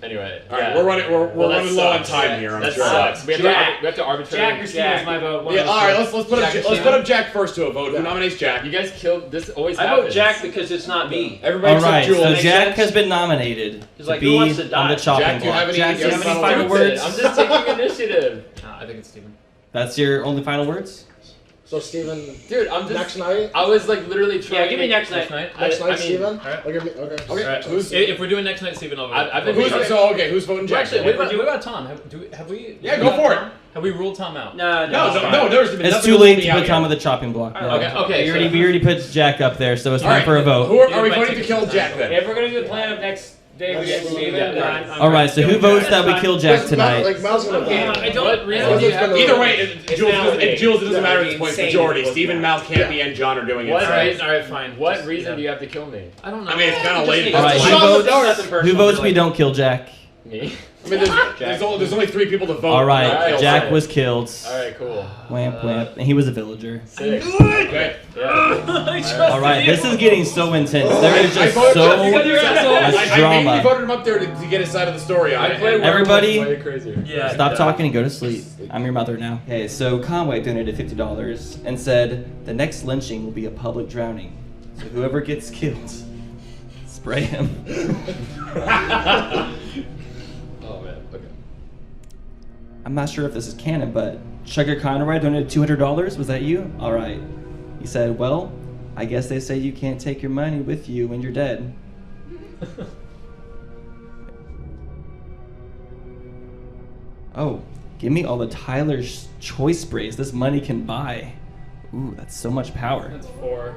anyway. All right, we're running low on time here. I'm That sure. sucks. We have to arbitrarily. Jack or Steven is my vote. Yeah, all right. Let's put up Jack first to a vote. Who nominates Jack? You guys killed this. Always I happens. vote Jack because it's not me. Everybody All right, except Jules. so Makes Jack sense? has been nominated He's to like, who be wants to on die? the chopping Jack, do you block. have any- Jack, do do you you have have any any final Stupid. words? I'm just taking initiative. I think it's Steven. That's your only final words? So Steven, Dude, I'm just. next night. I was like literally trying. Yeah, give me next night. Next night, Steven. Alright. Okay. Okay. Alright. Who's If we're doing next night, Steven, I'll vote. I've been. who's who's voting Jack? Actually, then? what about Tom? Have we? Yeah, go for it. Have we ruled Tom out? No, No, there's been It's nothing too late me to out put Tom yet. on the chopping block. No. Okay. We already put Jack up there, so it's All time right, for a vote. Are we voting to kill Jack then? If we're gonna do the plan of next day, we get Steven. I'm All right, so who votes that we kill Jack tonight? Like Mal's gonna Okay, die. I don't really have to- Either way, Jules, it doesn't matter at this point. Insane. Majority. Steven, Mal, Campy, and John are doing it. What? So- Alright, fine. What Just- reason yeah. do you have to kill me? I don't know. I mean, it's kind of late. All right, who votes we don't kill Jack? Me. I mean, there's only 3 people to vote. All right, Alright, Jack alright. was killed. All right, cool. Wamp wamp. And he was a villager. Sick. Okay. Yeah. All right, this is getting so intense. There is I just voted- so I much mainly drama. voted him up there to get his side of the story on I it. play Werewolf Everybody, way crazier. Yeah. stop talking and go to sleep. I'm your mother now. Okay, so Conway donated $50 and said the next lynching will be a public drowning. So whoever gets killed, spray him. Oh man. Okay. I'm not sure if this is canon, but Sugar Conroy donated $200. Was that you? All right. He said, well, I guess they say you can't take your money with you when you're dead. Oh, give me all the Tyler's Choice sprays this money can buy. Ooh, that's so much power. That's 4.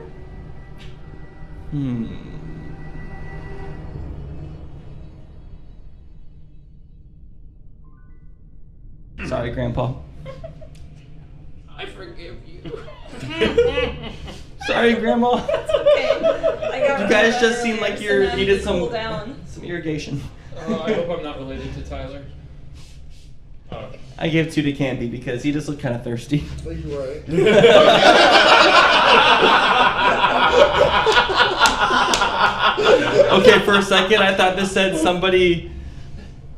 Sorry, Grandpa. I forgive you. Sorry, Grandma. It's okay. I got You guys rid of just seem it, like so you now needed can cool some down. irrigation. I hope I'm not related to Tyler. Oh. I gave 2 to Campy because he just looked kind of thirsty. You're right. Okay, for a second I thought this said somebody.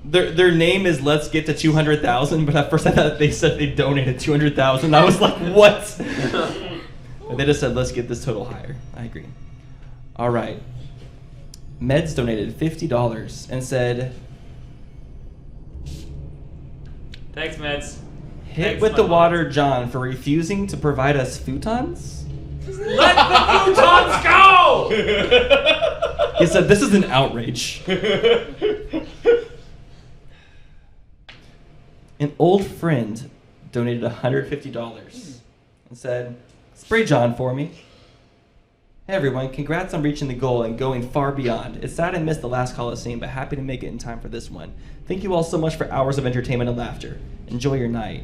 Their name is Let's Get to 200,000, but at first I thought they said they donated 200,000. I was like, what? And they just said Let's get this total higher. I agree. All right. Meds donated $50 and said, Thanks, Meds. hit Thanks, with my the mom. water, John, for refusing to provide us futons. Let the futons go! He said, this is an outrage. An old friend donated $150 and said, spray John for me. Hey everyone, congrats on reaching the goal and going far beyond. It's sad I missed the last Colosseum, but happy to make it in time for this one. Thank you all so much for hours of entertainment and laughter. Enjoy your night.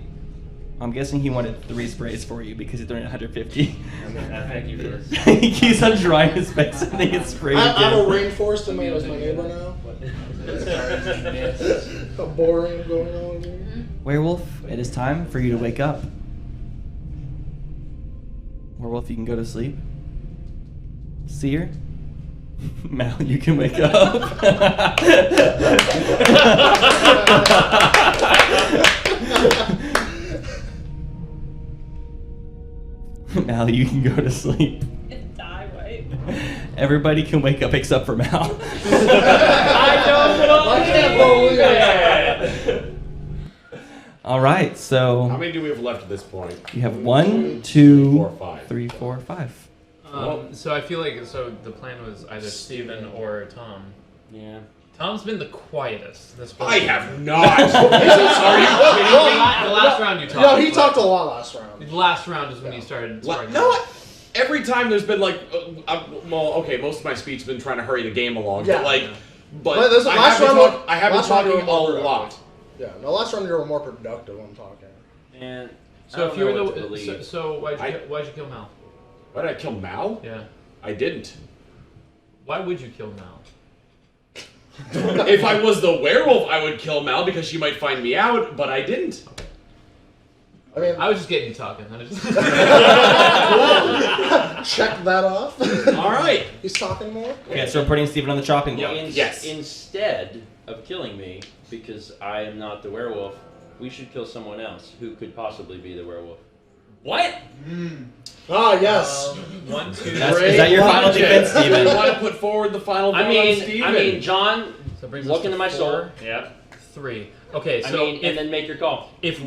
I'm guessing he wanted 3 sprays for you because he donated 150. Thank you for He keeps on drying his face and they get sprayed I have a again. rainforest in my neighbor now. A boring going on here. Werewolf, it is time for you to wake up. Werewolf, you can go to sleep. Seer? Mal, you can wake up. Mal, you can go to sleep. Die, right? Everybody can wake up except for Mal. I don't believe it! All right, so How many do we have left at this point? you have 1, 2, 4, 5. 3, 4, 5. So I feel like the plan was either Steven or Tom. Yeah. Tom's been the quietest. This whole I game. have not. Are you kidding me? The last round you talked. No, he talked a lot last round. The last round is when you started. No, every time there's been like, well, okay, most of my speech has been trying to hurry the game along, Yeah. but Well, there's- last round I have been talking a lot. Yeah, no, last round you were more productive when talking. And So if you were so why'd you kill Mal? Why did I kill Mal? Yeah. I didn't. Why would you kill Mal? If I was the werewolf, I would kill Mal because she might find me out, but I didn't. I mean, I was just getting you talking. I just... Check that off. All right. He's talking more. Okay, so we're putting Steven on the chopping block. Instead of killing me, because I am not the werewolf, we should kill someone else who could possibly be the werewolf. What? Ah, yes. 1, 2, 3. Is that your final defense, Steven? I want to put forward the final vote on Steven. I mean, John, So it brings look us into to my 4. soul. Yeah. 3. Okay, I so mean, and then make your call. If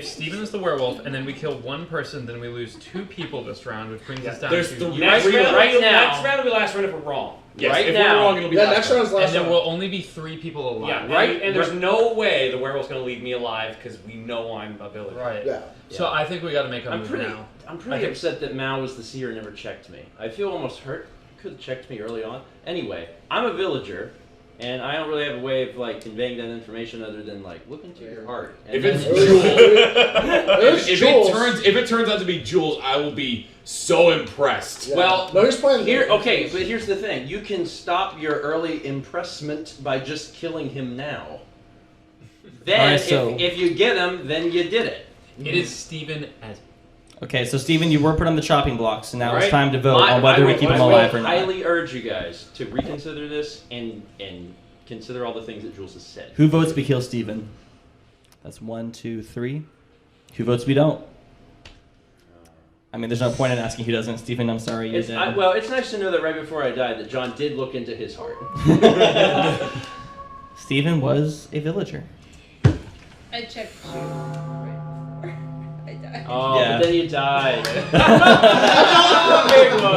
Steven is the werewolf and then we kill one person, then we lose 2 people this round, which brings us down There's to the Next round, right now. Next round will be last round if we're wrong. Yes, right if now. we're wrong, it'll be next round's last and then round. we'll only be 3 people alive. Yeah, right. And there's no way the werewolf's gonna leave me alive because we know I'm a villager. Right. Yeah. So I think we got to make a move now. I'm pretty upset that Mal was the seer and never checked me. I feel almost hurt. Could have checked me early on. Anyway, I'm a villager, and I don't really have a way of like conveying that information other than like look into your heart. And If it's then- Jules, if it turns out to be Jules, I will be so impressed. Yeah. Well, no, he's playing okay, but here's the thing: you can stop your early impressment by just killing him now. Then, Alright, so- if you get him, then you did it. It is Steven as. Okay, so Steven, you were put on the chopping block, so now Right. it's time to vote on whether we keep him alive or not. I highly urge you guys to reconsider this and consider all the things that Jules has said. Who votes we kill Steven? That's 1, 2, 3. Who votes we don't? I mean, there's no point in asking who doesn't. Steven, I'm sorry, you're dead. Well, it's nice to know that right before I died that John did look into his heart. Steven was a villager. I checked you. I died. Oh, Yeah. but then you died. Big one.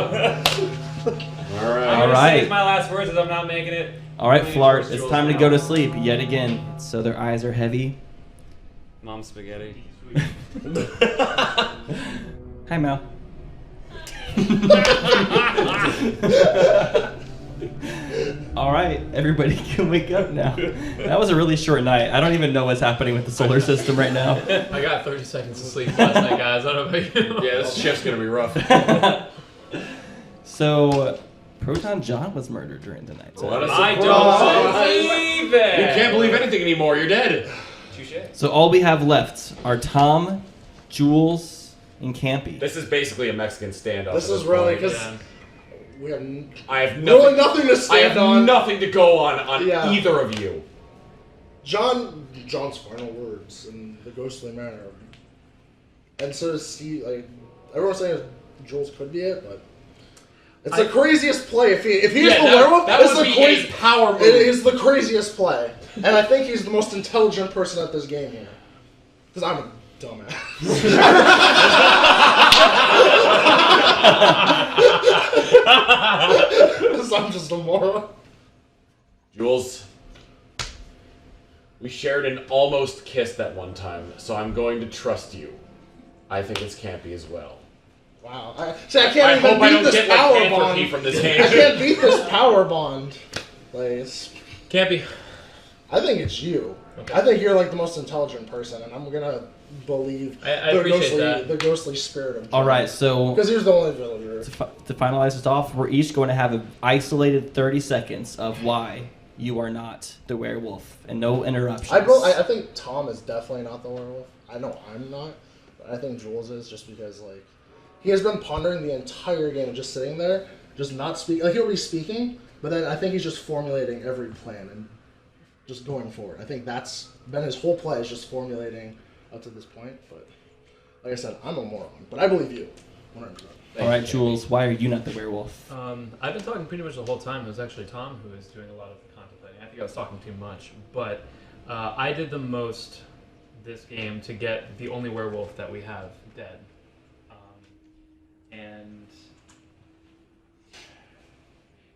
All right. I'm All gonna right. say my last words as I'm not making it. All right, Leaning Flart, towards it's Jules time to now. go to sleep yet again. So their eyes are heavy. Mom spaghetti. Hi, Mal. All right, everybody can wake up now. That was a really short night. I don't even know what's happening with the solar system right now. I got 30 seconds of sleep last night, guys. I don't know about you. Yeah, this shift's gonna be rough. So, Proton John was murdered during the night. What a I surprise. don't believe it. You can't believe anything anymore. You're dead. Touche. So all we have left are Tom, Jules, and Campy. This is basically a Mexican standoff. This at is really point. because we have I have really nothing. nothing to I stand have on. nothing to go on Yeah. either of you. John's final words in the ghostly manner, and so does Steve. Like everyone's saying, Jules could be it, but it's the craziest play. If he's the werewolf, that it's would the be crazy a power move. It is the craziest play, and I think he's the most intelligent person at this game here, because I'm a dumbass. Because I'm just a moron. Jules, we shared an almost kiss that one time, so I'm going to trust you. I think it's campy as well. Wow. I can't hope I even don't beat this get like power Panther bond. Pete from this I game. can't beat this power bond. Like, Campy. I think it's you. Okay. I think you're like the most intelligent person, and I'm gonna believe I appreciate that. the ghostly spirit of John. All right, so because he's the only villager. to finalize this off, we're each going to have an isolated 30 seconds of why you are not the werewolf, and no interruptions. I think Tom is definitely not the werewolf. I know I'm not, but I think Jules is, just because like he has been pondering the entire game, just sitting there, just not speaking. Like he'll be speaking, but then I think he's just formulating every plan and just going forward. I think that's been his whole play, is just formulating up to this point. But like I said, I'm a moron, but I believe you. 100%. All right, Jules, why are you not the werewolf? I've been talking pretty much the whole time. It was actually Tom who was doing a lot of the contemplating. I think I was talking too much, but I did the most this game to get the only werewolf that we have dead. And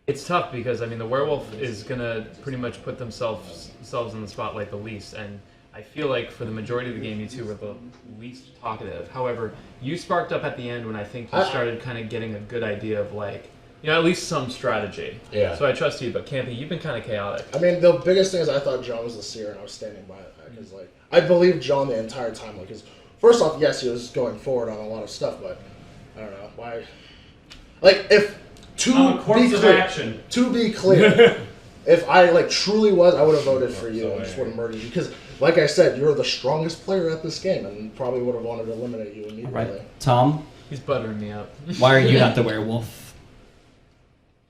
it's tough because, I mean, the werewolf is going to pretty much put themselves in the spotlight the least, and I feel like for the majority of the game, you two were the least talkative. However, you sparked up at the end when I think you started kind of getting a good idea of like, you know, at least some strategy. Yeah. So I trust you, but Campy, you've been kind of chaotic. I mean, the biggest thing is I thought John was the seer, and I was standing by that because, like, I believed John the entire time. Like, because first off, yes, he was going forward on a lot of stuff, but I don't know why. Like, if to be clear, if I like truly was, I would have voted for you and just would have murdered you because, like I said, you're the strongest player at this game, and probably would have wanted to eliminate you immediately. Right, Tom. He's buttering me up. Why are you not the werewolf?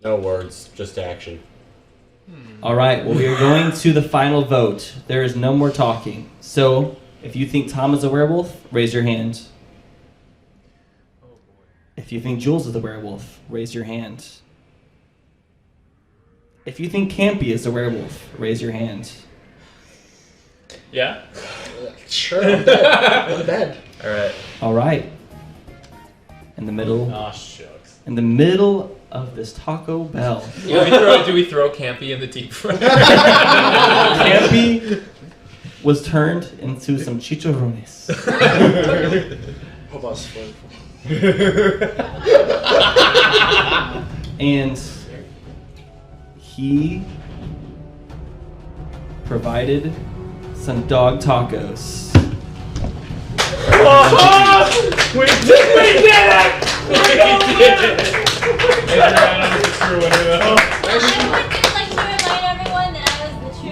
No words, just action. All right, well, we are going to the final vote. There is no more talking. So, if you think Tom is a werewolf, raise your hand. If you think Jules is a werewolf, raise your hand. If you think Campy is a werewolf, raise your hand. Yeah? Sure, I'm dead. I'm dead. Alright. All right. In the middle. Oh, shucks. In the middle of this Taco Bell. Do we throw Campy in the deep fryer? Campy was turned into some chicharrones. Hope I was fun. And he provided some dog tacos. We did it! We did it!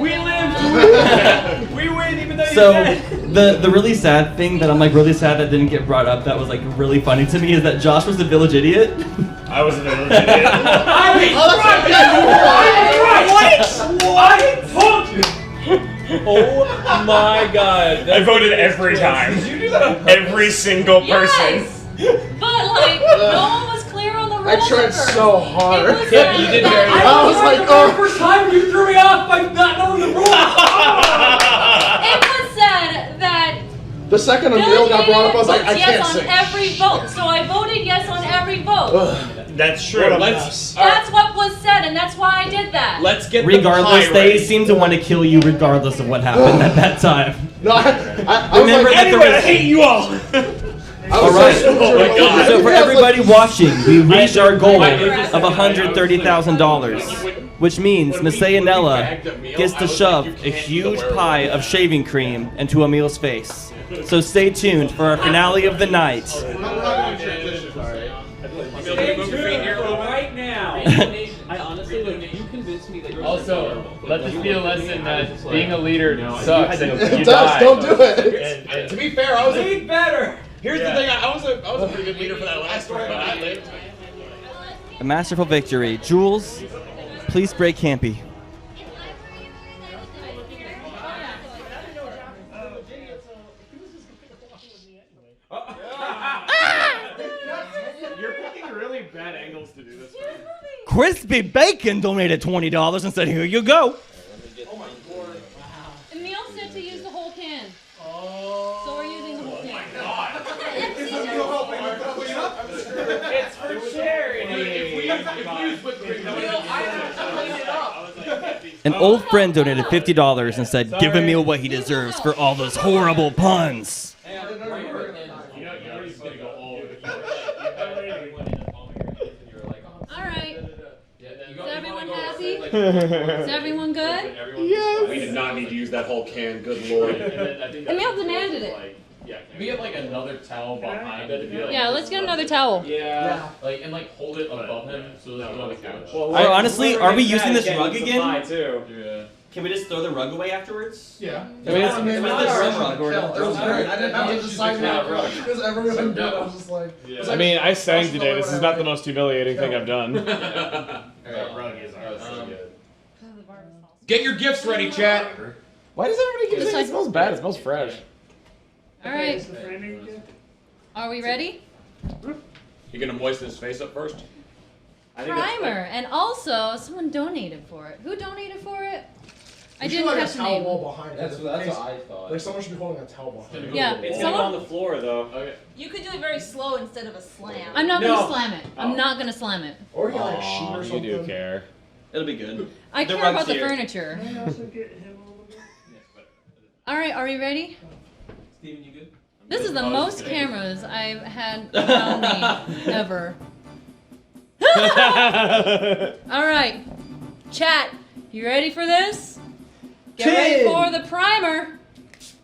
We lived! We win even though So the really sad thing that I'm like really sad that didn't get brought up that was like really funny to me is that Josh was the village idiot. I was the village idiot. Oh my god. I voted every time. Did you do that? Every single person. But like, no one was clear on the rules. I tried so hard. It was like- you did very I well. was like, the first time you threw me off by not knowing the rules. It was said that The second Emil got brought up, I was like, I yes can't on sing. every vote. So I voted yes on every vote. That's true. That's what was said, and that's why I did that. Let's get Regardless, the they seem to want to kill you regardless of what happened at that time. No, I Remember was like, that there was... I hate you all. All right. So for everybody watching, we reached our goal of $130,000, which means Miss Nella gets to shove a huge pie of shaving cream into Emil's face. So stay tuned for our finale of the night. right now. I honestly, like, you convinced me that you're Also, let this be a lesson that being a leader sucks and It you does, die. don't do it. And To be fair, I was Lead better. Here's the thing, I was a pretty good leader for that last one, but I lived. A masterful victory. Jules, please break Campy. You're picking really bad angles to do this. Crispy Bacon donated $20 and said, here you go. Emil said to use the whole can. So we're using the whole can. It's for charity. An old friend donated $50 and said, give Emil what he deserves for all those horrible puns. Alright. Is everyone happy? Is everyone good? Yes. We did not need to use that whole can. Good lord. Emil demanded it. Can we get like another towel behind it to be like, Yeah, let's get another towel. Yeah. Like and like hold it above him so that he's on the couch. Honestly, are we using this rug again? Yeah. Can we just throw the rug away afterwards? Yeah. I mean, it's the rug or It was great. I didn't have to decide because everyone did. I was just like. I mean, I sang today. This is not the most humiliating thing I've done. Get your gifts ready, chat. Why does everybody keep saying it smells bad? It smells fresh. Alright. Are we ready? You gonna moisten his face up first? Primer. And also, someone donated for it. Who donated for it? I There didn't should be, catch the like a towel name. wall behind it. That's what I thought. Like someone should be holding a towel behind it. Yeah, It's someone- on the floor though. Okay. You could do it very slow instead of a slam. I'm not gonna slam it. I'm not gonna slam it. Or get like a sheet or You something. do care. It'll be good. I The care rug's about the here. furniture. All right, are we ready? Steven, you good? This is the most cameras I've had around me ever. All right, chat, you ready for this? Get ready 10, for the primer.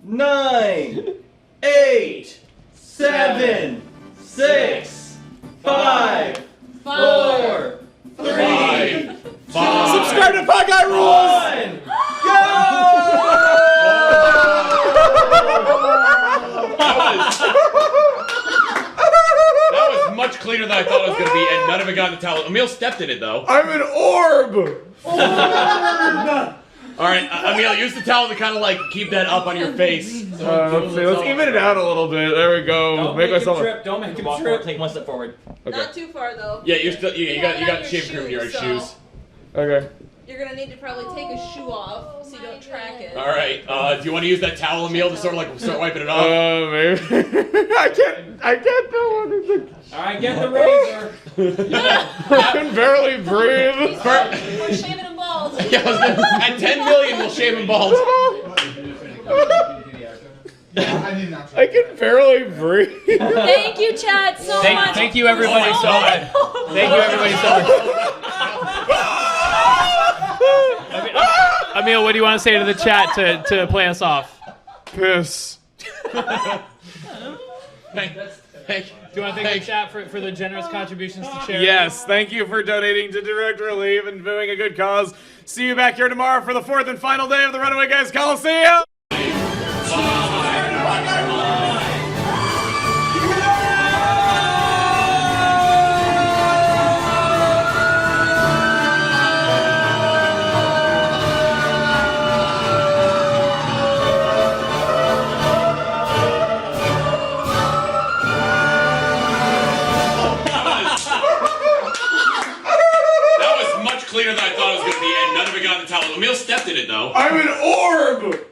9, 8, 7, 6, 5, 4, 3, 2, Subscribe to Pod Guy Rules! 1, go! That was much cleaner than I thought it was going to be, and none of it got in the towel. Emil stepped in it, though. I'm an orb! All right, Emil, use the towel to kind of like keep that up on your face. Let's see. Let's even it out a little bit. There we go. Don't Make make myself him trip. Don't make him trip. Take one step forward. Okay. Not too far though. Yeah, you're still you got have it on shaving cream in your shoes, so shoes. Okay. You're gonna need to probably take a shoe off so you don't track it. All right. Do you want to use that towel, Emil, to sort of like start wiping it off? Maybe. I can't do anything. All right, get the razor. I can barely breathe. We're shaving him bald. Yeah, at 10 million, we'll shave him bald. I can barely breathe. Thank you, chat, so much. Thank you, everybody, so much. Thank you, everybody, so much. Emil, what do you want to say to the chat to play us off? Piss. Do you want to thank the chat for the generous contributions to charity? Yes, thank you for donating to Direct Relief and doing a good cause. See you back here tomorrow for the fourth and final day of the Runaway Guys Colosseum. Cleaner than I thought it was going to be, and none of it got in the towel. Emil stepped in it, though. I'm an orb!